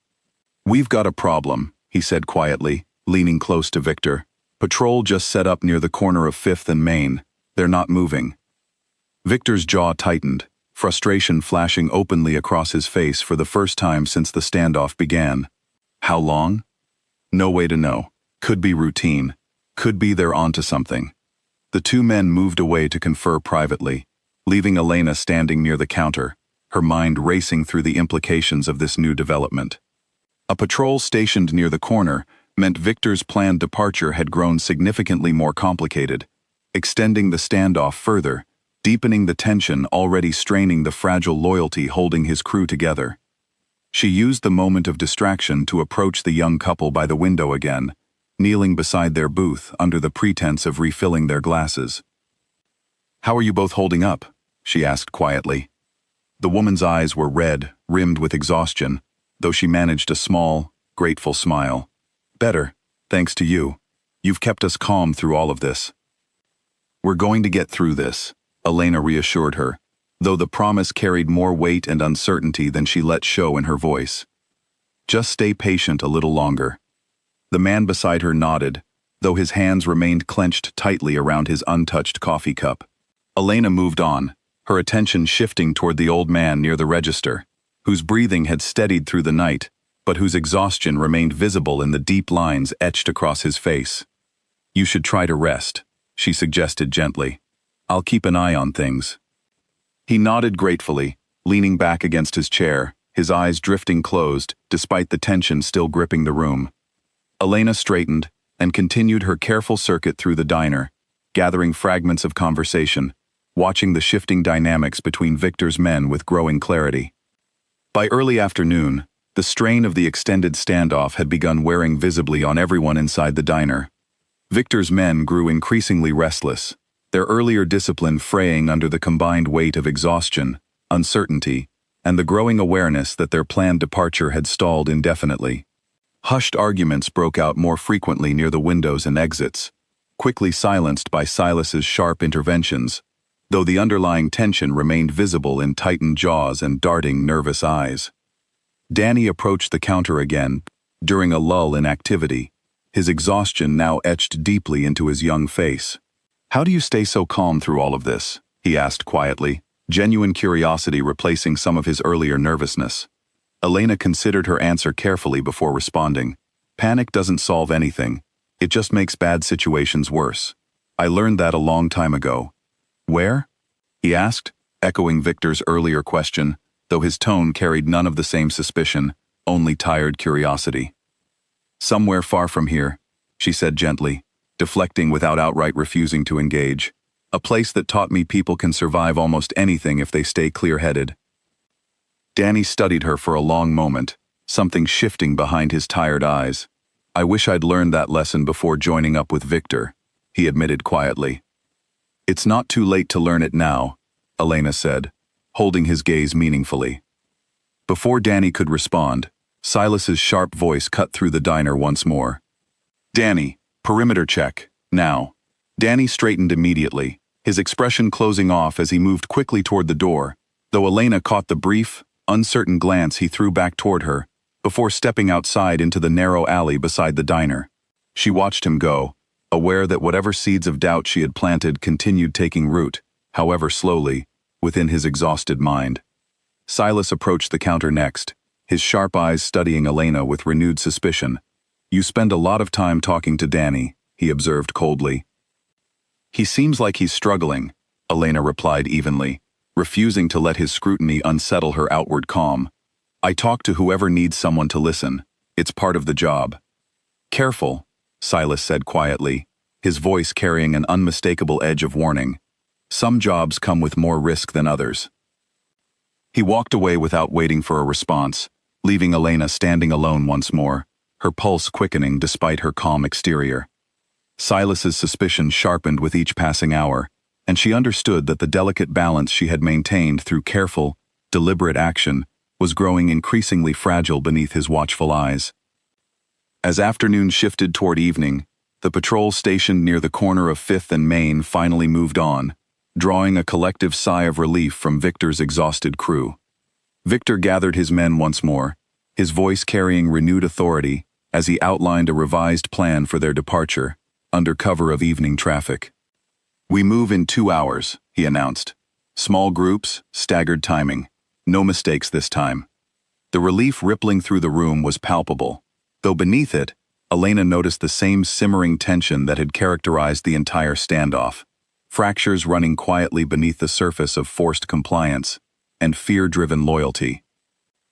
We've got a problem, he said quietly, leaning close to Victor. Patrol just set up near the corner of 5th and Main. They're not moving. Victor's jaw tightened, frustration flashing openly across his face for the first time since the standoff began. How long? No way to know. Could be routine. Could be they're onto something. The two men moved away to confer privately, leaving Elena standing near the counter, her mind racing through the implications of this new development. A patrol stationed near the corner meant Victor's planned departure had grown significantly more complicated, extending the standoff further, deepening the tension already straining the fragile loyalty holding his crew together. She used the moment of distraction to approach the young couple by the window again, kneeling beside their booth under the pretense of refilling their glasses. How are you both holding up? She asked quietly. The woman's eyes were red, rimmed with exhaustion, though she managed a small, grateful smile. Better, thanks to you. You've kept us calm through all of this. We're going to get through this, Elena reassured her, though the promise carried more weight and uncertainty than she let show in her voice. Just stay patient a little longer. The man beside her nodded, though his hands remained clenched tightly around his untouched coffee cup. Elena moved on, her attention shifting toward the old man near the register, whose breathing had steadied through the night, but whose exhaustion remained visible in the deep lines etched across his face. "You should try to rest," she suggested gently. "I'll keep an eye on things." He nodded gratefully, leaning back against his chair, his eyes drifting closed despite the tension still gripping the room. Elena straightened and continued her careful circuit through the diner, gathering fragments of conversation, watching the shifting dynamics between Victor's men with growing clarity. By early afternoon, the strain of the extended standoff had begun wearing visibly on everyone inside the diner. Victor's men grew increasingly restless, their earlier discipline fraying under the combined weight of exhaustion, uncertainty, and the growing awareness that their planned departure had stalled indefinitely. Hushed arguments broke out more frequently near the windows and exits, quickly silenced by Silas's sharp interventions, though the underlying tension remained visible in tightened jaws and darting, nervous eyes. Danny approached the counter again, during a lull in activity, his exhaustion now etched deeply into his young face. "How do you stay so calm through all of this?" he asked quietly, genuine curiosity replacing some of his earlier nervousness. Elena considered her answer carefully before responding. "Panic doesn't solve anything. It just makes bad situations worse. I learned that a long time ago." "Where?" he asked, echoing Victor's earlier question, though his tone carried none of the same suspicion, only tired curiosity. "Somewhere far from here," she said gently, deflecting without outright refusing to engage. "A place that taught me people can survive almost anything if they stay clear-headed." Danny studied her for a long moment, something shifting behind his tired eyes. "I wish I'd learned that lesson before joining up with Victor," he admitted quietly. "It's not too late to learn it now," Elena said, holding his gaze meaningfully. Before Danny could respond, Silas's sharp voice cut through the diner once more. "Danny, perimeter check, now." Danny straightened immediately, his expression closing off as he moved quickly toward the door, though Elena caught the brief, uncertain glance he threw back toward her, before stepping outside into the narrow alley beside the diner. She watched him go, aware that whatever seeds of doubt she had planted continued taking root, however slowly, within his exhausted mind. Silas approached the counter next, his sharp eyes studying Elena with renewed suspicion. "You spend a lot of time talking to Danny," he observed coldly. "He seems like he's struggling," Elena replied evenly, refusing to let his scrutiny unsettle her outward calm. "I talk to whoever needs someone to listen. It's part of the job." "Careful," Silas said quietly, his voice carrying an unmistakable edge of warning. "Some jobs come with more risk than others." He walked away without waiting for a response, leaving Elena standing alone once more, her pulse quickening despite her calm exterior. Silas's suspicion sharpened with each passing hour, and she understood that the delicate balance she had maintained through careful, deliberate action was growing increasingly fragile beneath his watchful eyes. As afternoon shifted toward evening, the patrol stationed near the corner of 5th and Main finally moved on, drawing a collective sigh of relief from Victor's exhausted crew. Victor gathered his men once more, his voice carrying renewed authority as he outlined a revised plan for their departure, under cover of evening traffic. "We move in 2 hours," he announced. "Small groups, staggered timing. No mistakes this time." The relief rippling through the room was palpable, though beneath it, Elena noticed the same simmering tension that had characterized the entire standoff, fractures running quietly beneath the surface of forced compliance and fear-driven loyalty.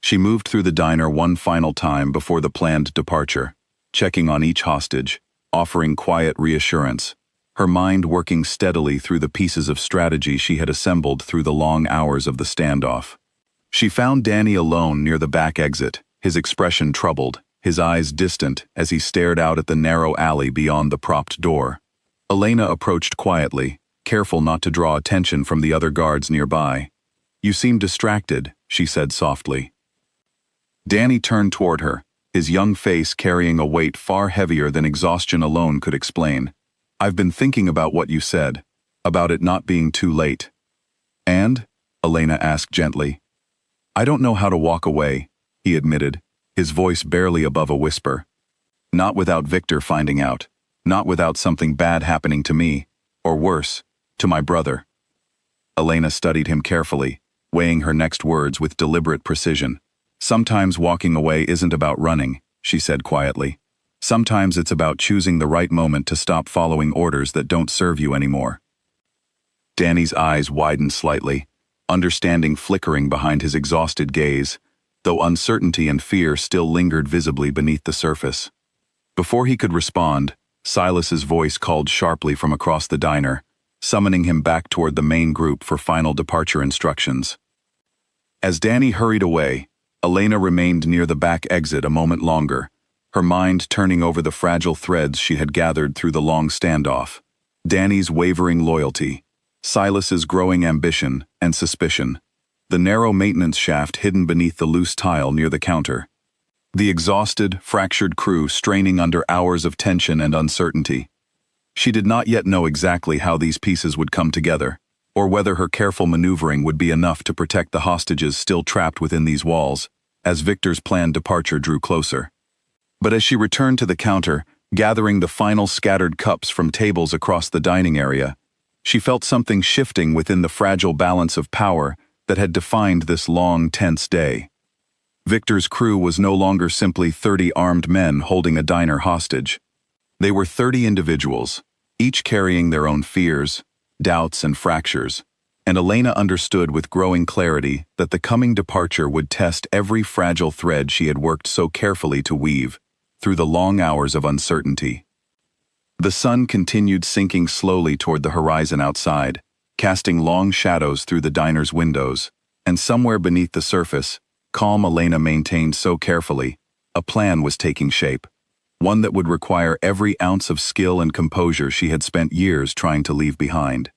She moved through the diner one final time before the planned departure, checking on each hostage, offering quiet reassurance, her mind working steadily through the pieces of strategy she had assembled through the long hours of the standoff. She found Danny alone near the back exit, his expression troubled, his eyes distant as he stared out at the narrow alley beyond the propped door. Elena approached quietly, careful not to draw attention from the other guards nearby. "You seem distracted," she said softly. Danny turned toward her, his young face carrying a weight far heavier than exhaustion alone could explain. "I've been thinking about what you said, about it not being too late." "And?" Elena asked gently. "I don't know how to walk away," he admitted, his voice barely above a whisper. "Not without Victor finding out, not without something bad happening to me, or worse, to my brother." Elena studied him carefully, weighing her next words with deliberate precision. Sometimes walking away isn't about running, she said quietly. Sometimes it's about choosing the right moment to stop following orders that don't serve you anymore. Danny's eyes widened slightly, understanding flickering behind his exhausted gaze, though uncertainty and fear still lingered visibly beneath the surface. Before he could respond, Silas's voice called sharply from across the diner, summoning him back toward the main group for final departure instructions. As Danny hurried away, Elena remained near the back exit a moment longer, her mind turning over the fragile threads she had gathered through the long standoff. Danny's wavering loyalty, Silas's growing ambition and suspicion, the narrow maintenance shaft hidden beneath the loose tile near the counter, the exhausted, fractured crew straining under hours of tension and uncertainty. She did not yet know exactly how these pieces would come together, or whether her careful maneuvering would be enough to protect the hostages still trapped within these walls, as Victor's planned departure drew closer. But as she returned to the counter, gathering the final scattered cups from tables across the dining area, she felt something shifting within the fragile balance of power that had defined this long, tense day. Victor's crew was no longer simply 30 armed men holding a diner hostage. They were 30 individuals, each carrying their own fears, doubts, and fractures, and Elena understood with growing clarity that the coming departure would test every fragile thread she had worked so carefully to weave through the long hours of uncertainty. The sun continued sinking slowly toward the horizon outside, casting long shadows through the diner's windows, and somewhere beneath the surface, calm Elena maintained so carefully, a plan was taking shape, one that would require every ounce of skill and composure she had spent years trying to leave behind.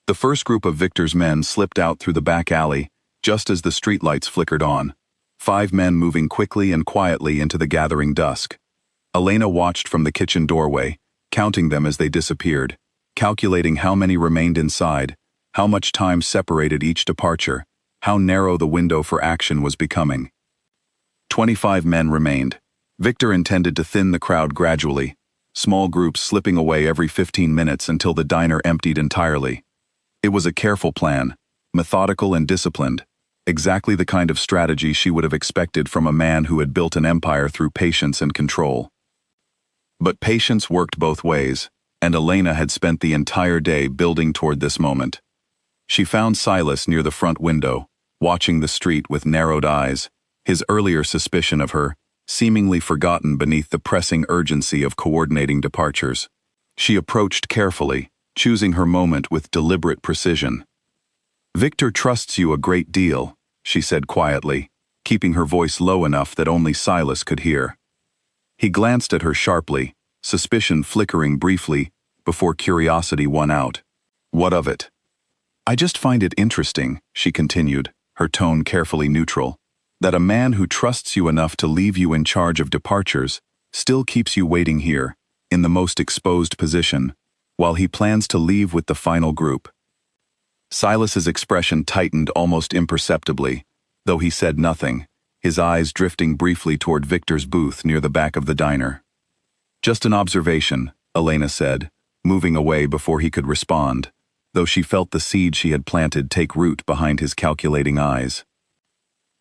The first group of Victor's men slipped out through the back alley, just as the streetlights flickered on, 5 men moving quickly and quietly into the gathering dusk. Elena watched from the kitchen doorway, counting them as they disappeared, calculating how many remained inside, how much time separated each departure, how narrow the window for action was becoming. 25 men remained. Victor intended to thin the crowd gradually, small groups slipping away every 15 minutes until the diner emptied entirely. It was a careful plan, methodical and disciplined, exactly the kind of strategy she would have expected from a man who had built an empire through patience and control. But patience worked both ways, and Elena had spent the entire day building toward this moment. She found Silas near the front window, watching the street with narrowed eyes, his earlier suspicion of her seemingly forgotten beneath the pressing urgency of coordinating departures. She approached carefully, choosing her moment with deliberate precision. "Victor trusts you a great deal," she said quietly, keeping her voice low enough that only Silas could hear. He glanced at her sharply, suspicion flickering briefly before curiosity won out. "What of it?" "I just find it interesting," she continued, her tone carefully neutral, "that a man who trusts you enough to leave you in charge of departures still keeps you waiting here, in the most exposed position, while he plans to leave with the final group." Silas's expression tightened almost imperceptibly, though he said nothing, his eyes drifting briefly toward Victor's booth near the back of the diner. "Just an observation," Elena said, moving away before he could respond, though she felt the seed she had planted take root behind his calculating eyes.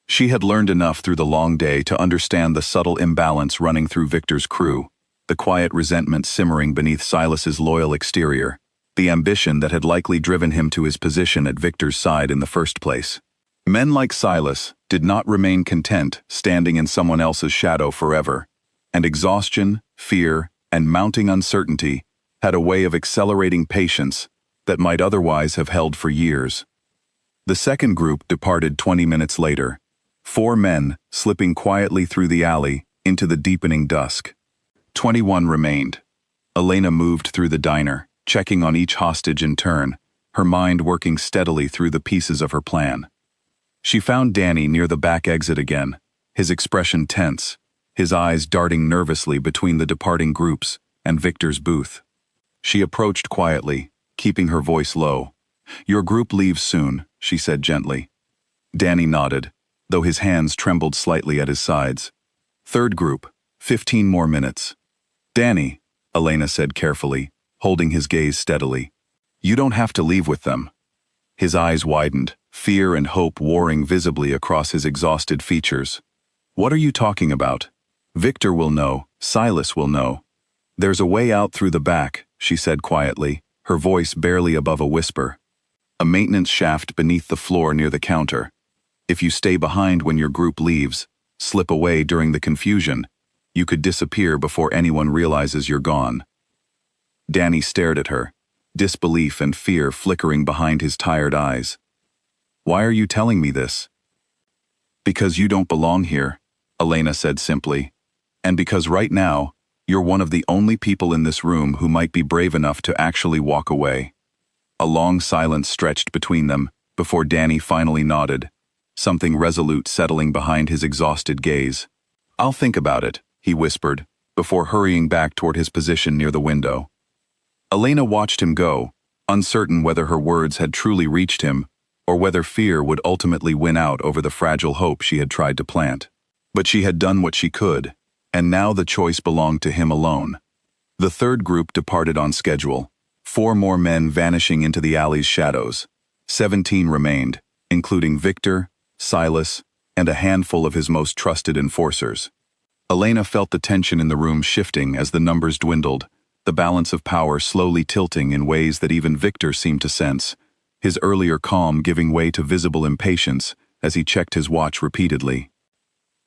She had learned enough through the long day to understand the subtle imbalance running through Victor's crew, the quiet resentment simmering beneath Silas's loyal exterior, the ambition that had likely driven him to his position at Victor's side in the first place. Men like Silas did not remain content standing in someone else's shadow forever, and exhaustion, fear, and mounting uncertainty had a way of accelerating patience that might otherwise have held for years. The second group departed 20 minutes later, 4 men slipping quietly through the alley into the deepening dusk. 21 remained. Elena moved through the diner, checking on each hostage in turn, her mind working steadily through the pieces of her plan. She found Danny near the back exit again, his expression tense, his eyes darting nervously between the departing groups and Victor's booth. She approached quietly, keeping her voice low. "Your group leaves soon," she said gently. Danny nodded, though his hands trembled slightly at his sides. "Third group, 15 more minutes." "Danny," Elena said carefully, holding his gaze steadily, "you don't have to leave with them." His eyes widened, fear and hope warring visibly across his exhausted features. "What are you talking about? Victor will know, Silas will know." "There's a way out through the back," she said quietly, her voice barely above a whisper. "A maintenance shaft beneath the floor near the counter. If you stay behind when your group leaves, slip away during the confusion, you could disappear before anyone realizes you're gone." Danny stared at her, disbelief and fear flickering behind his tired eyes. "Why are you telling me this?" "Because you don't belong here," Elena said simply. "And because right now, you're one of the only people in this room who might be brave enough to actually walk away." A long silence stretched between them before Danny finally nodded, something resolute settling behind his exhausted gaze. "I'll think about it," he whispered, before hurrying back toward his position near the window. Elena watched him go, uncertain whether her words had truly reached him or whether fear would ultimately win out over the fragile hope she had tried to plant. But she had done what she could, and now the choice belonged to him alone. The third group departed on schedule, 4 more men vanishing into the alley's shadows. 17 remained, including Victor, Silas, and a handful of his most trusted enforcers. Elena felt the tension in the room shifting as the numbers dwindled, the balance of power slowly tilting in ways that even Victor seemed to sense, his earlier calm giving way to visible impatience as he checked his watch repeatedly.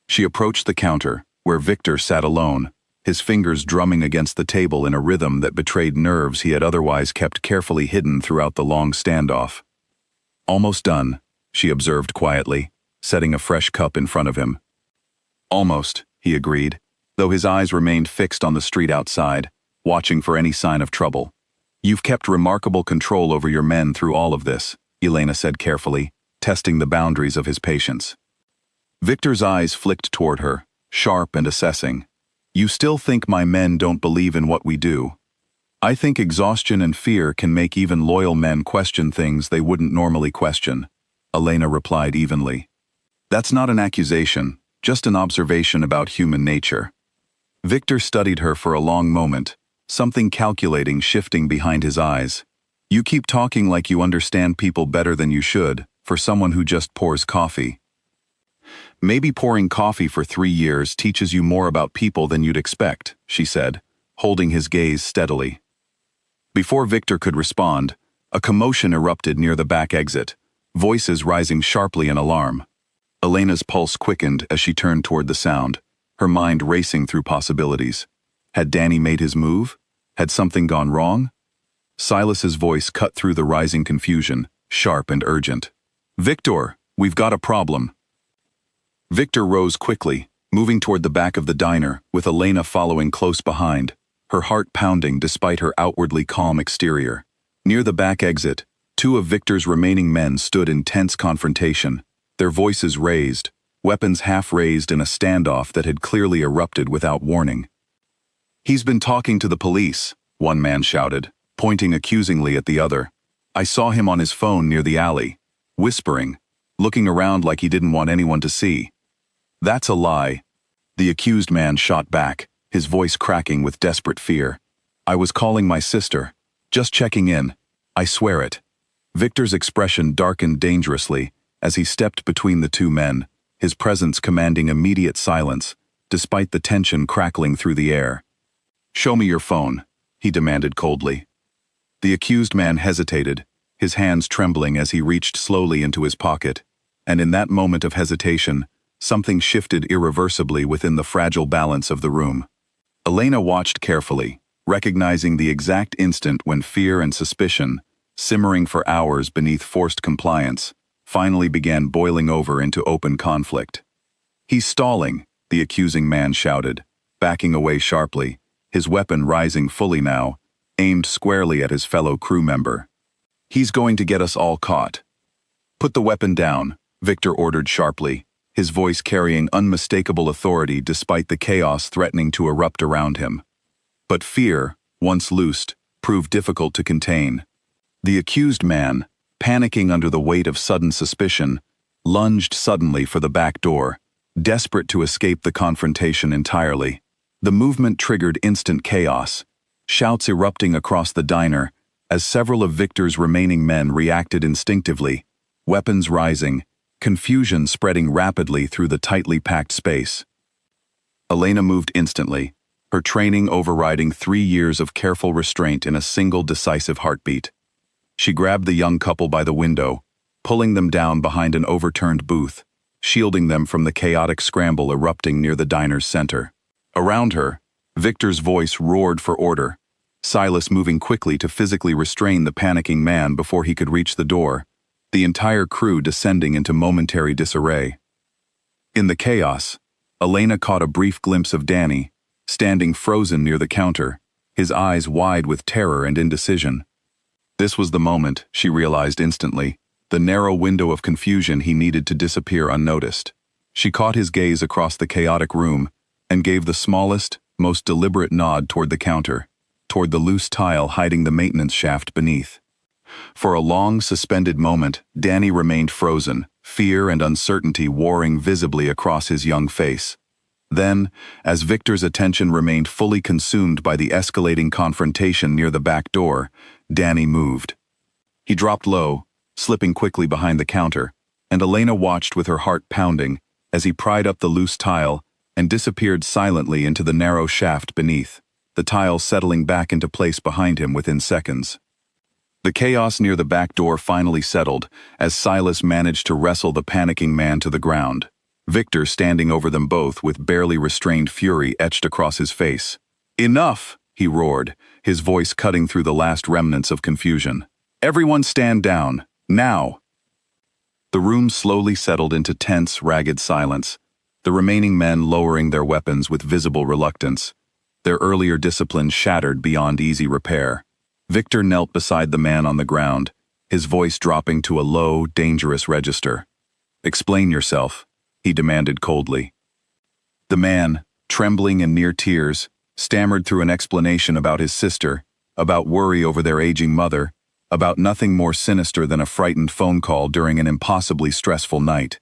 She approached the counter, where Victor sat alone, his fingers drumming against the table in a rhythm that betrayed nerves he had otherwise kept carefully hidden throughout the long standoff. "Almost done," she observed quietly, setting a fresh cup in front of him. "Almost," he agreed, though his eyes remained fixed on the street outside, watching for any sign of trouble. "You've kept remarkable control over your men through all of this," Elena said carefully, testing the boundaries of his patience. Victor's eyes flicked toward her, sharp and assessing. "You still think my men don't believe in what we do? I think exhaustion and fear can make even loyal men question things they wouldn't normally question," Elena replied evenly. "That's not an accusation, just an observation about human nature." Victor studied her for a long moment, something calculating shifting behind his eyes. "You keep talking like you understand people better than you should, for someone who just pours coffee. Maybe pouring coffee for 3 years teaches you more about people than you'd expect," she said, holding his gaze steadily. Before Victor could respond, a commotion erupted near the back exit, voices rising sharply in alarm. Elena's pulse quickened as she turned toward the sound, her mind racing through possibilities. Had Danny made his move? Had something gone wrong? Silas's voice cut through the rising confusion, sharp and urgent. "Victor, we've got a problem." Victor rose quickly, moving toward the back of the diner, with Elena following close behind, her heart pounding despite her outwardly calm exterior. Near the back exit, 2 of Victor's remaining men stood in tense confrontation, their voices raised, weapons half raised in a standoff that had clearly erupted without warning. "He's been talking to the police," one man shouted, pointing accusingly at the other. "I saw him on his phone near the alley, whispering, looking around like he didn't want anyone to see." "That's a lie," the accused man shot back, his voice cracking with desperate fear. "I was calling my sister, just checking in. I swear it." Victor's expression darkened dangerously as he stepped between the 2 men, his presence commanding immediate silence, despite the tension crackling through the air. "Show me your phone," he demanded coldly. The accused man hesitated, his hands trembling as he reached slowly into his pocket, and in that moment of hesitation, something shifted irreversibly within the fragile balance of the room. Elena watched carefully, recognizing the exact instant when fear and suspicion, simmering for hours beneath forced compliance, finally began boiling over into open conflict. "He's stalling," the accusing man shouted, backing away sharply, his weapon rising fully now, aimed squarely at his fellow crew member. "He's going to get us all caught." "Put the weapon down," Victor ordered sharply, his voice carrying unmistakable authority despite the chaos threatening to erupt around him. But fear, once loosed, proved difficult to contain. The accused man, panicking under the weight of sudden suspicion, lunged suddenly for the back door, desperate to escape the confrontation entirely. The movement triggered instant chaos, shouts erupting across the diner, as several of Victor's remaining men reacted instinctively, weapons rising, confusion spreading rapidly through the tightly packed space. Elena moved instantly, her training overriding 3 years of careful restraint in a single decisive heartbeat. She grabbed the young couple by the window, pulling them down behind an overturned booth, shielding them from the chaotic scramble erupting near the diner's center. Around her, Victor's voice roared for order, Silas moving quickly to physically restrain the panicking man before he could reach the door, the entire crew descending into momentary disarray. In the chaos, Elena caught a brief glimpse of Danny, standing frozen near the counter, his eyes wide with terror and indecision. This was the moment, she realized instantly, the narrow window of confusion he needed to disappear unnoticed. She caught his gaze across the chaotic room and gave the smallest, most deliberate nod toward the counter, toward the loose tile hiding the maintenance shaft beneath. For a long, suspended moment, Danny remained frozen, fear and uncertainty warring visibly across his young face. Then, as Victor's attention remained fully consumed by the escalating confrontation near the back door, Danny moved. He dropped low, slipping quickly behind the counter, and Elena watched with her heart pounding as he pried up the loose tile and disappeared silently into the narrow shaft beneath, the tile settling back into place behind him within seconds. The chaos near the back door finally settled as Silas managed to wrestle the panicking man to the ground, Victor standing over them both with barely restrained fury etched across his face. "Enough!" he roared, his voice cutting through the last remnants of confusion. "Everyone stand down, now!" The room slowly settled into tense, ragged silence, the remaining men lowering their weapons with visible reluctance, their earlier discipline shattered beyond easy repair. Victor knelt beside the man on the ground, his voice dropping to a low, dangerous register. "Explain yourself," he demanded coldly. The man, trembling and near tears, stammered through an explanation about his sister, about worry over their aging mother, about nothing more sinister than a frightened phone call during an impossibly stressful night.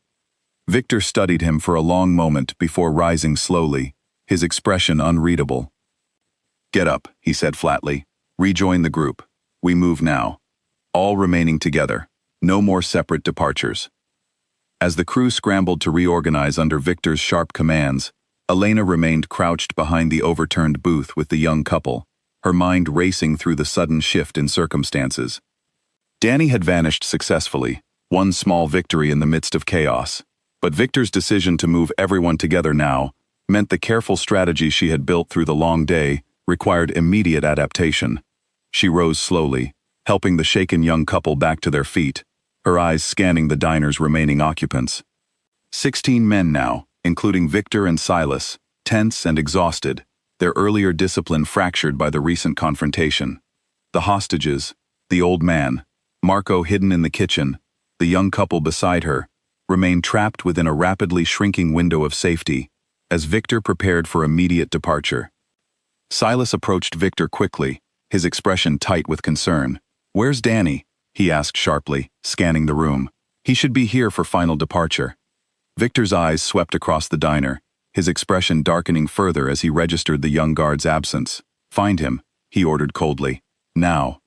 Victor studied him for a long moment before rising slowly, his expression unreadable. "Get up," he said flatly. "Rejoin the group. We move now. All remaining together. No more separate departures." As the crew scrambled to reorganize under Victor's sharp commands, Elena remained crouched behind the overturned booth with the young couple, her mind racing through the sudden shift in circumstances. Danny had vanished successfully, one small victory in the midst of chaos. But Victor's decision to move everyone together now meant the careful strategy she had built through the long day required immediate adaptation. She rose slowly, helping the shaken young couple back to their feet, her eyes scanning the diner's remaining occupants. 16 men now, including Victor and Silas, tense and exhausted, their earlier discipline fractured by the recent confrontation. The hostages, the old man, Marco hidden in the kitchen, the young couple beside her, remained trapped within a rapidly shrinking window of safety, as Victor prepared for immediate departure. Silas approached Victor quickly, his expression tight with concern. "Where's Danny?" he asked sharply, scanning the room. "He should be here for final departure." Victor's eyes swept across the diner, his expression darkening further as he registered the young guard's absence. "Find him," he ordered coldly. "Now."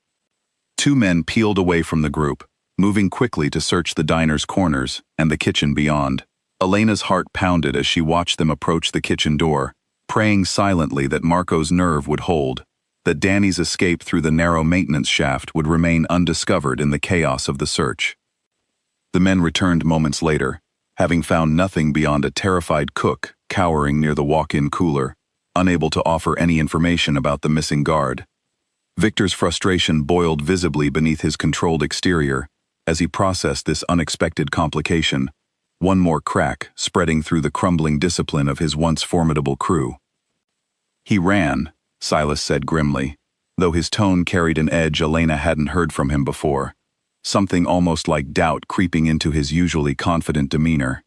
2 men peeled away from the group, moving quickly to search the diner's corners and the kitchen beyond. Elena's heart pounded as she watched them approach the kitchen door, praying silently that Marco's nerve would hold, that Danny's escape through the narrow maintenance shaft would remain undiscovered in the chaos of the search. The men returned moments later, having found nothing beyond a terrified cook cowering near the walk-in cooler, unable to offer any information about the missing guard. Victor's frustration boiled visibly beneath his controlled exterior as he processed this unexpected complication, one more crack spreading through the crumbling discipline of his once formidable crew. "He ran," Silas said grimly, though his tone carried an edge Elena hadn't heard from him before, something almost like doubt creeping into his usually confident demeanor.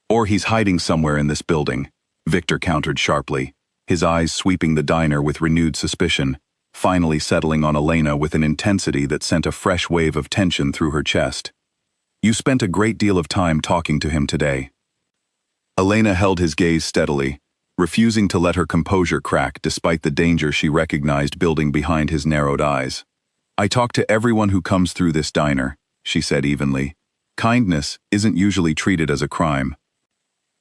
"Or he's hiding somewhere in this building," Victor countered sharply, his eyes sweeping the diner with renewed suspicion, finally settling on Elena with an intensity that sent a fresh wave of tension through her chest. "You spent a great deal of time talking to him today." Elena held his gaze steadily, refusing to let her composure crack despite the danger she recognized building behind his narrowed eyes. I talk to everyone who comes through this diner, she said evenly. Kindness isn't usually treated as a crime.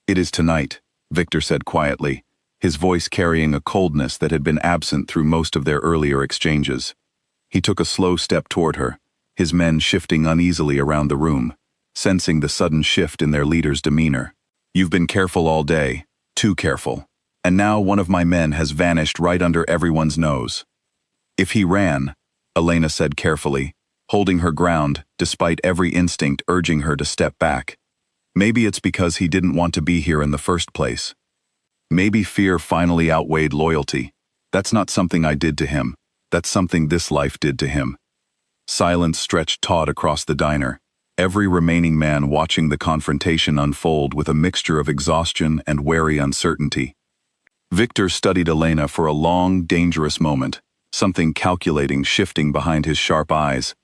It is tonight, Victor said quietly, his voice carrying a coldness that had been absent through most of their earlier exchanges. He took a slow step toward her, his men shifting uneasily around the room, sensing the sudden shift in their leader's demeanor. You've been careful all day, too careful, and now one of my men has vanished right under everyone's nose. If he ran, Elena said carefully, holding her ground despite every instinct urging her to step back. Maybe it's because he didn't want to be here in the first place. Maybe fear finally outweighed loyalty. That's not something I did to him. That's something this life did to him. Silence stretched taut across the diner, every remaining man watching the confrontation unfold with a mixture of exhaustion and wary uncertainty. Victor studied Elena for a long, dangerous moment, something calculating shifting behind his sharp eyes,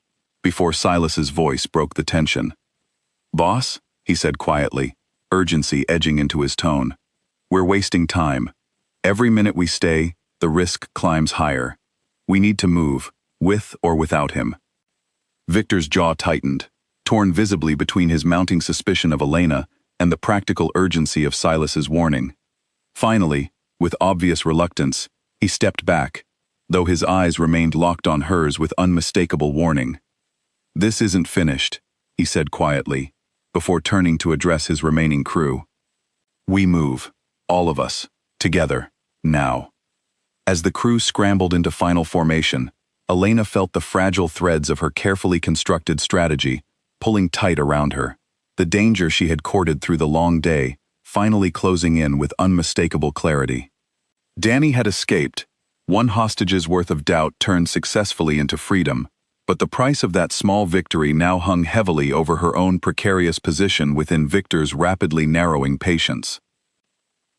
before Silas's voice broke the tension. "Boss," he said quietly, urgency edging into his tone. "We're wasting time. Every minute we stay, the risk climbs higher. We need to move, with or without him." Victor's jaw tightened, torn visibly between his mounting suspicion of Elena and the practical urgency of Silas's warning. Finally, with obvious reluctance, he stepped back, though his eyes remained locked on hers with unmistakable warning. "This isn't finished," he said quietly, before turning to address his remaining crew. "We move, all of us, together, now." As the crew scrambled into final formation, Elena felt the fragile threads of her carefully constructed strategy pulling tight around her, the danger she had courted through the long day finally closing in with unmistakable clarity. Danny had escaped, one hostage's worth of doubt turned successfully into freedom, but the price of that small victory now hung heavily over her own precarious position within Victor's rapidly narrowing patience.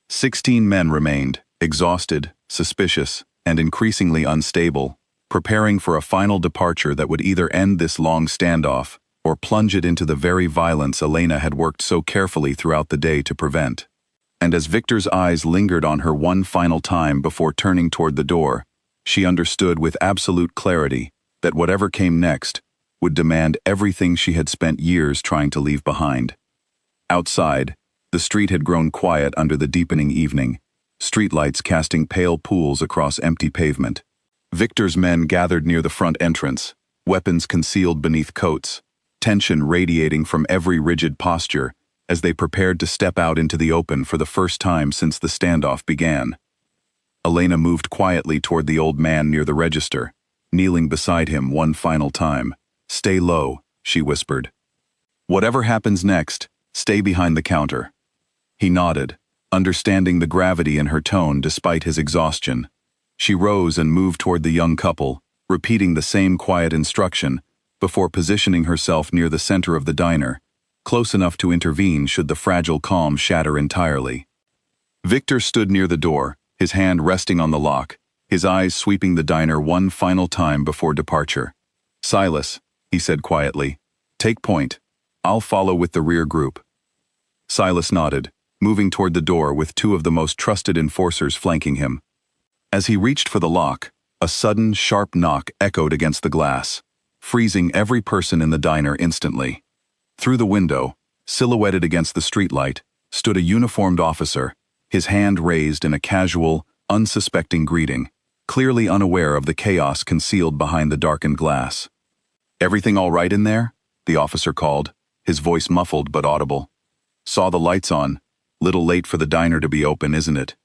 16 men remained, exhausted, suspicious, and increasingly unstable, preparing for a final departure that would either end this long standoff or plunge it into the very violence Elena had worked so carefully throughout the day to prevent. And as Victor's eyes lingered on her one final time before turning toward the door, she understood with absolute clarity that whatever came next would demand everything she had spent years trying to leave behind. Outside, the street had grown quiet under the deepening evening, streetlights casting pale pools across empty pavement. Victor's men gathered near the front entrance, weapons concealed beneath coats, tension radiating from every rigid posture as they prepared to step out into the open for the first time since the standoff began. Elena moved quietly toward the old man near the register, kneeling beside him one final time. "Stay low," she whispered. "Whatever happens next, stay behind the counter." He nodded, understanding the gravity in her tone despite his exhaustion. She rose and moved toward the young couple, repeating the same quiet instruction, before positioning herself near the center of the diner, close enough to intervene should the fragile calm shatter entirely. Victor stood near the door, his hand resting on the lock, his eyes sweeping the diner one final time before departure. "Silas," he said quietly, "take point. I'll follow with the rear group." Silas nodded, moving toward the door with two of the most trusted enforcers flanking him. As he reached for the lock, a sudden, sharp knock echoed against the glass, freezing every person in the diner instantly. Through the window, silhouetted against the streetlight, stood a uniformed officer, his hand raised in a casual, unsuspecting greeting, clearly unaware of the chaos concealed behind the darkened glass. "Everything all right in there?" the officer called, his voice muffled but audible. "Saw the lights on. Little late for the diner to be open, isn't it?"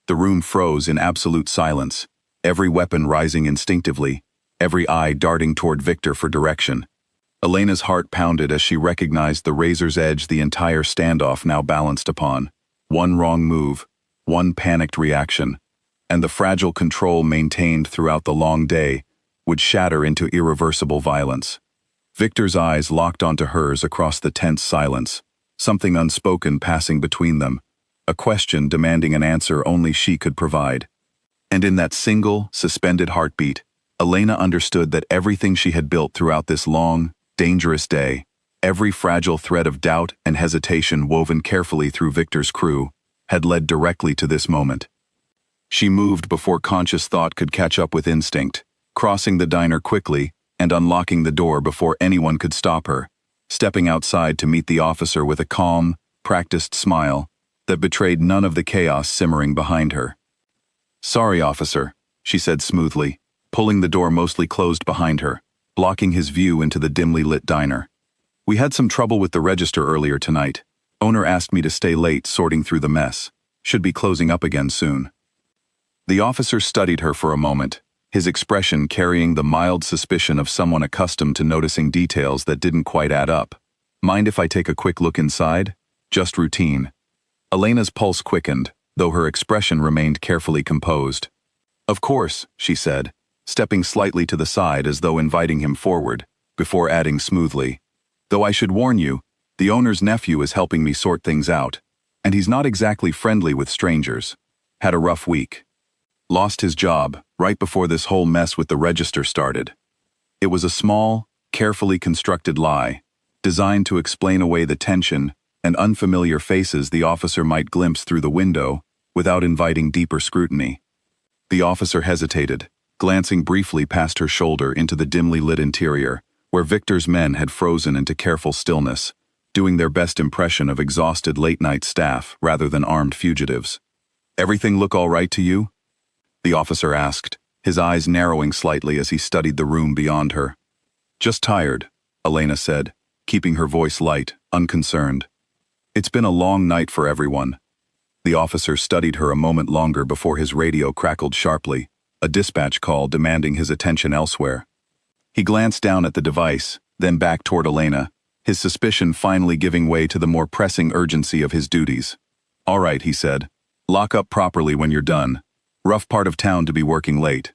The room froze in absolute silence, every weapon rising instinctively, every eye darting toward Victor for direction. Elena's heart pounded as she recognized the razor's edge the entire standoff now balanced upon. One wrong move, one panicked reaction, and the fragile control maintained throughout the long day would shatter into irreversible violence. Victor's eyes locked onto hers across the tense silence, something unspoken passing between them, a question demanding an answer only she could provide. And in that single, suspended heartbeat, Elena understood that everything she had built throughout this long, dangerous day, every fragile thread of doubt and hesitation woven carefully through Victor's crew, had led directly to this moment. She moved before conscious thought could catch up with instinct, crossing the diner quickly and unlocking the door before anyone could stop her, stepping outside to meet the officer with a calm, practiced smile that betrayed none of the chaos simmering behind her. "Sorry, officer," she said smoothly, pulling the door mostly closed behind her, blocking his view into the dimly lit diner. "We had some trouble with the register earlier tonight. Owner asked me to stay late sorting through the mess. Should be closing up again soon." The officer studied her for a moment, his expression carrying the mild suspicion of someone accustomed to noticing details that didn't quite add up. "Mind if I take a quick look inside? Just routine." Elena's pulse quickened, though her expression remained carefully composed. "Of course," she said, stepping slightly to the side as though inviting him forward, before adding smoothly, "Though I should warn you, the owner's nephew is helping me sort things out, and he's not exactly friendly with strangers. Had a rough week. Lost his job right before this whole mess with the register started." It was a small, carefully constructed lie, designed to explain away the tension and unfamiliar faces the officer might glimpse through the window without inviting deeper scrutiny. The officer hesitated, glancing briefly past her shoulder into the dimly lit interior, where Victor's men had frozen into careful stillness, doing their best impression of exhausted late-night staff rather than armed fugitives. "Everything look all right to you?" the officer asked, his eyes narrowing slightly as he studied the room beyond her. "Just tired," Elena said, keeping her voice light, unconcerned. "It's been a long night for everyone." The officer studied her a moment longer before his radio crackled sharply, a dispatch call demanding his attention elsewhere. He glanced down at the device, then back toward Elena, his suspicion finally giving way to the more pressing urgency of his duties. "All right," he said. "Lock up properly when you're done. Rough part of town to be working late."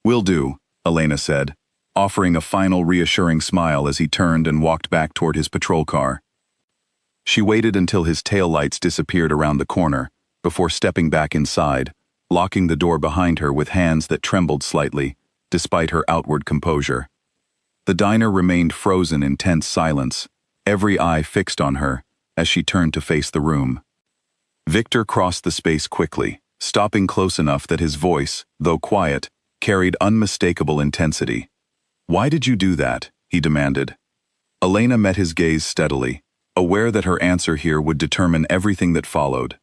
"Will do," Elena said, offering a final reassuring smile as he turned and walked back toward his patrol car. She waited until his taillights disappeared around the corner, before stepping back inside, locking the door behind her with hands that trembled slightly, despite her outward composure. The diner remained frozen in tense silence, every eye fixed on her, as she turned to face the room. Victor crossed the space quickly, stopping close enough that his voice, though quiet, carried unmistakable intensity. "Why did you do that?" he demanded. Elena met his gaze steadily, aware that her answer here would determine everything that followed.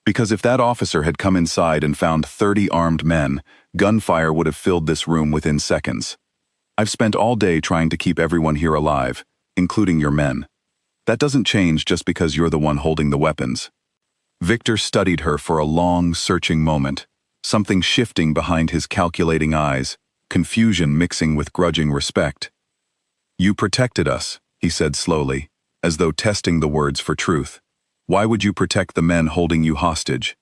"Because if that officer had come inside and found 30 armed men, gunfire would have filled this room within seconds. I've spent all day trying to keep everyone here alive, including your men. That doesn't change just because you're the one holding the weapons." Victor studied her for a long, searching moment, something shifting behind his calculating eyes, confusion mixing with grudging respect. "You protected us," he said slowly, as though testing the words for truth. "Why would you protect the men holding you hostage?"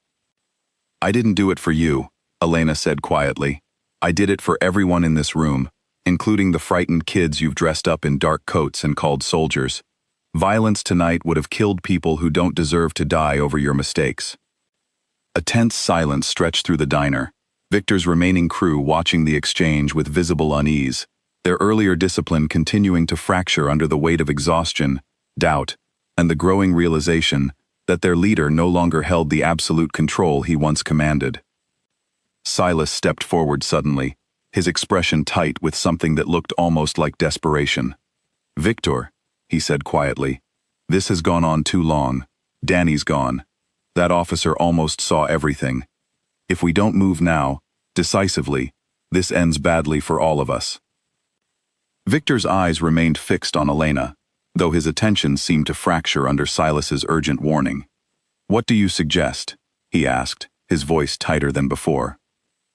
"I didn't do it for you," Elena said quietly. "I did it for everyone in this room, including the frightened kids you've dressed up in dark coats and called soldiers. Violence tonight would have killed people who don't deserve to die over your mistakes." A tense silence stretched through the diner, Victor's remaining crew watching the exchange with visible unease, their earlier discipline continuing to fracture under the weight of exhaustion, doubt, and the growing realization that their leader no longer held the absolute control he once commanded. Silas stepped forward suddenly, his expression tight with something that looked almost like desperation. "Victor," he said quietly, "this has gone on too long. Danny's gone. That officer almost saw everything. If we don't move now, decisively, this ends badly for all of us." Victor's eyes remained fixed on Elena, though his attention seemed to fracture under Silas's urgent warning. "What do you suggest?" he asked, his voice tighter than before.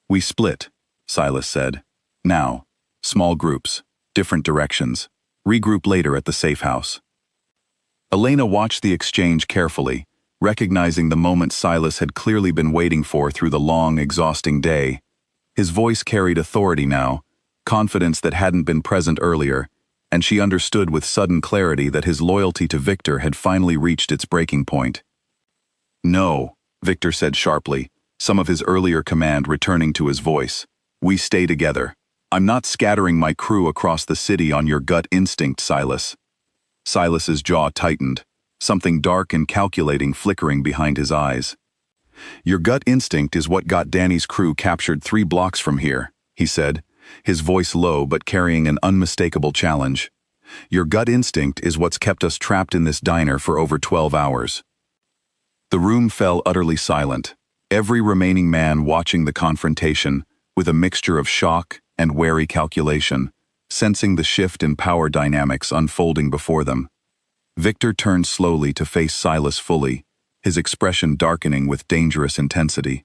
"We split," Silas said. "Now. Small groups, different directions. Regroup later at the safe house." Elena watched the exchange carefully, recognizing the moment Silas had clearly been waiting for through the long, exhausting day. His voice carried authority now, confidence that hadn't been present earlier, and she understood with sudden clarity that his loyalty to Victor had finally reached its breaking point. "No," Victor said sharply, some of his earlier command returning to his voice. "We stay together. I'm not scattering my crew across the city on your gut instinct, Silas." Silas's jaw tightened, something dark and calculating flickering behind his eyes. "Your gut instinct is what got Danny's crew captured 3 blocks from here," he said, his voice low but carrying an unmistakable challenge. "Your gut instinct is what's kept us trapped in this diner for over 12 hours." The room fell utterly silent, every remaining man watching the confrontation with a mixture of shock and wary calculation, sensing the shift in power dynamics unfolding before them. Victor turned slowly to face Silas fully, his expression darkening with dangerous intensity.